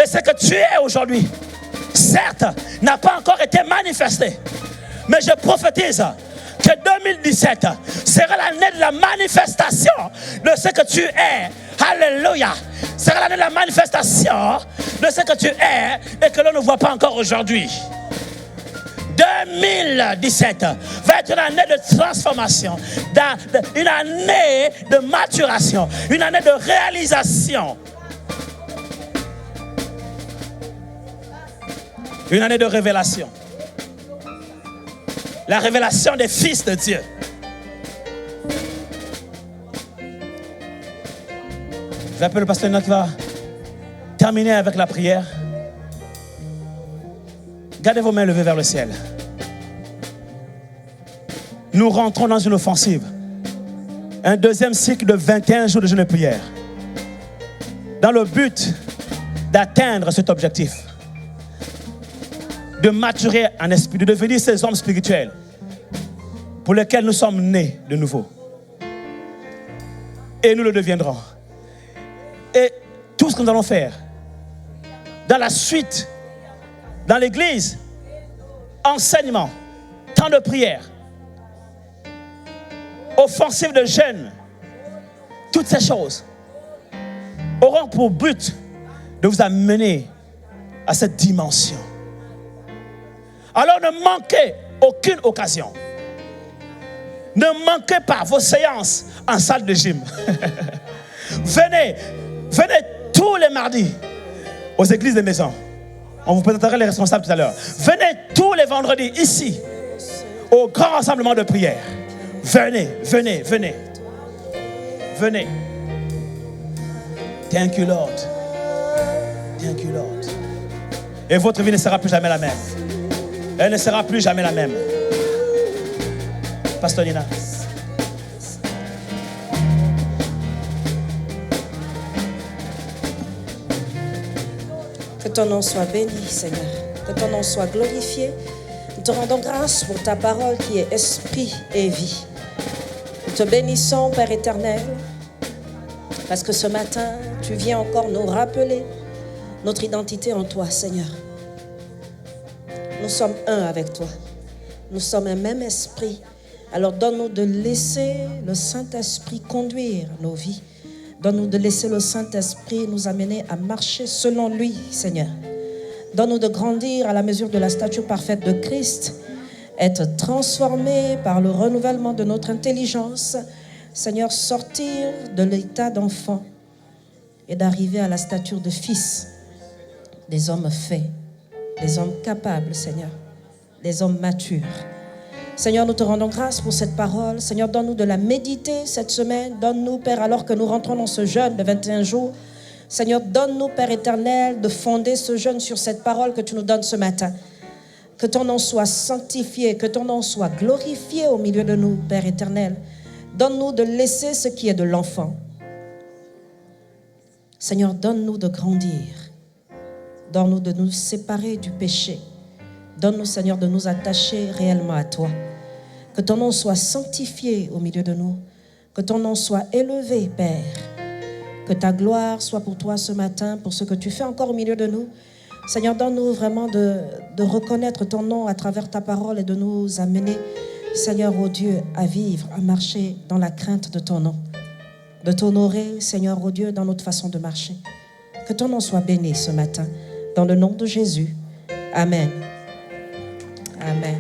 S1: Et ce que tu es aujourd'hui, certes, n'a pas encore été manifesté, mais je prophétise que 2017 sera l'année de la manifestation de ce que tu es. Alléluia. Sera l'année de la manifestation de ce que tu es et que l'on ne voit pas encore aujourd'hui. 2017 va être une année de transformation, une année de maturation, une année de réalisation. Une année de révélation. La révélation des fils de Dieu. Je vais appeler le pasteur Enoch qui va terminer avec la prière. Gardez vos mains levées vers le ciel. Nous rentrons dans une offensive. Un deuxième cycle de 21 jours de jeûne et prière. Dans le but d'atteindre cet objectif. De maturer en esprit, de devenir ces hommes spirituels pour lesquels nous sommes nés de nouveau. Et nous le deviendrons. Et tout ce que nous allons faire dans la suite, dans l'église, enseignement, temps de prière, offensive de jeûne, toutes ces choses auront pour but de vous amener à cette dimension. Alors ne manquez aucune occasion. Ne manquez pas vos séances en salle de gym. Venez tous les mardis aux églises des maisons. On vous présentera les responsables tout à l'heure. Venez tous les vendredis ici au grand rassemblement de prière. Venez. Thank you, Lord. Thank you, Lord. Et votre vie ne sera plus jamais la même. Elle ne sera plus jamais la même. Pasteur Nina.
S2: Que ton nom soit béni, Seigneur. Que ton nom soit glorifié. Nous te rendons grâce pour ta parole qui est esprit et vie. Nous te bénissons, Père éternel, parce que ce matin, tu viens encore nous rappeler notre identité en toi, Seigneur. Nous sommes un avec toi. Nous sommes un même esprit. Alors donne-nous de laisser le Saint-Esprit conduire nos vies. Donne-nous de laisser le Saint-Esprit nous amener à marcher selon lui, Seigneur. Donne-nous de grandir à la mesure de la stature parfaite de Christ, être transformés par le renouvellement de notre intelligence. Seigneur, sortir de l'état d'enfant et d'arriver à la stature de fils, des hommes faits, des hommes capables, Seigneur, des hommes matures. Seigneur, nous te rendons grâce pour cette parole. Seigneur, donne-nous de la méditer cette semaine. Donne-nous, Père, alors que nous rentrons dans ce jeûne de 21 jours. Seigneur, donne-nous, Père éternel, de fonder ce jeûne sur cette parole que tu nous donnes ce matin. Que ton nom soit sanctifié, que ton nom soit glorifié au milieu de nous, Père éternel. Donne-nous de laisser ce qui est de l'enfant. Seigneur, donne-nous de grandir. Donne-nous de nous séparer du péché. Donne-nous, Seigneur, de nous attacher réellement à toi. Que ton nom soit sanctifié au milieu de nous. Que ton nom soit élevé, Père. Que ta gloire soit pour toi ce matin, pour ce que tu fais encore au milieu de nous. Seigneur, donne-nous vraiment de reconnaître ton nom à travers ta parole et de nous amener, Seigneur, oh Dieu, à vivre, à marcher dans la crainte de ton nom. De t'honorer, Seigneur, oh Dieu, dans notre façon de marcher. Que ton nom soit béni ce matin. Dans le nom de Jésus. Amen. Amen.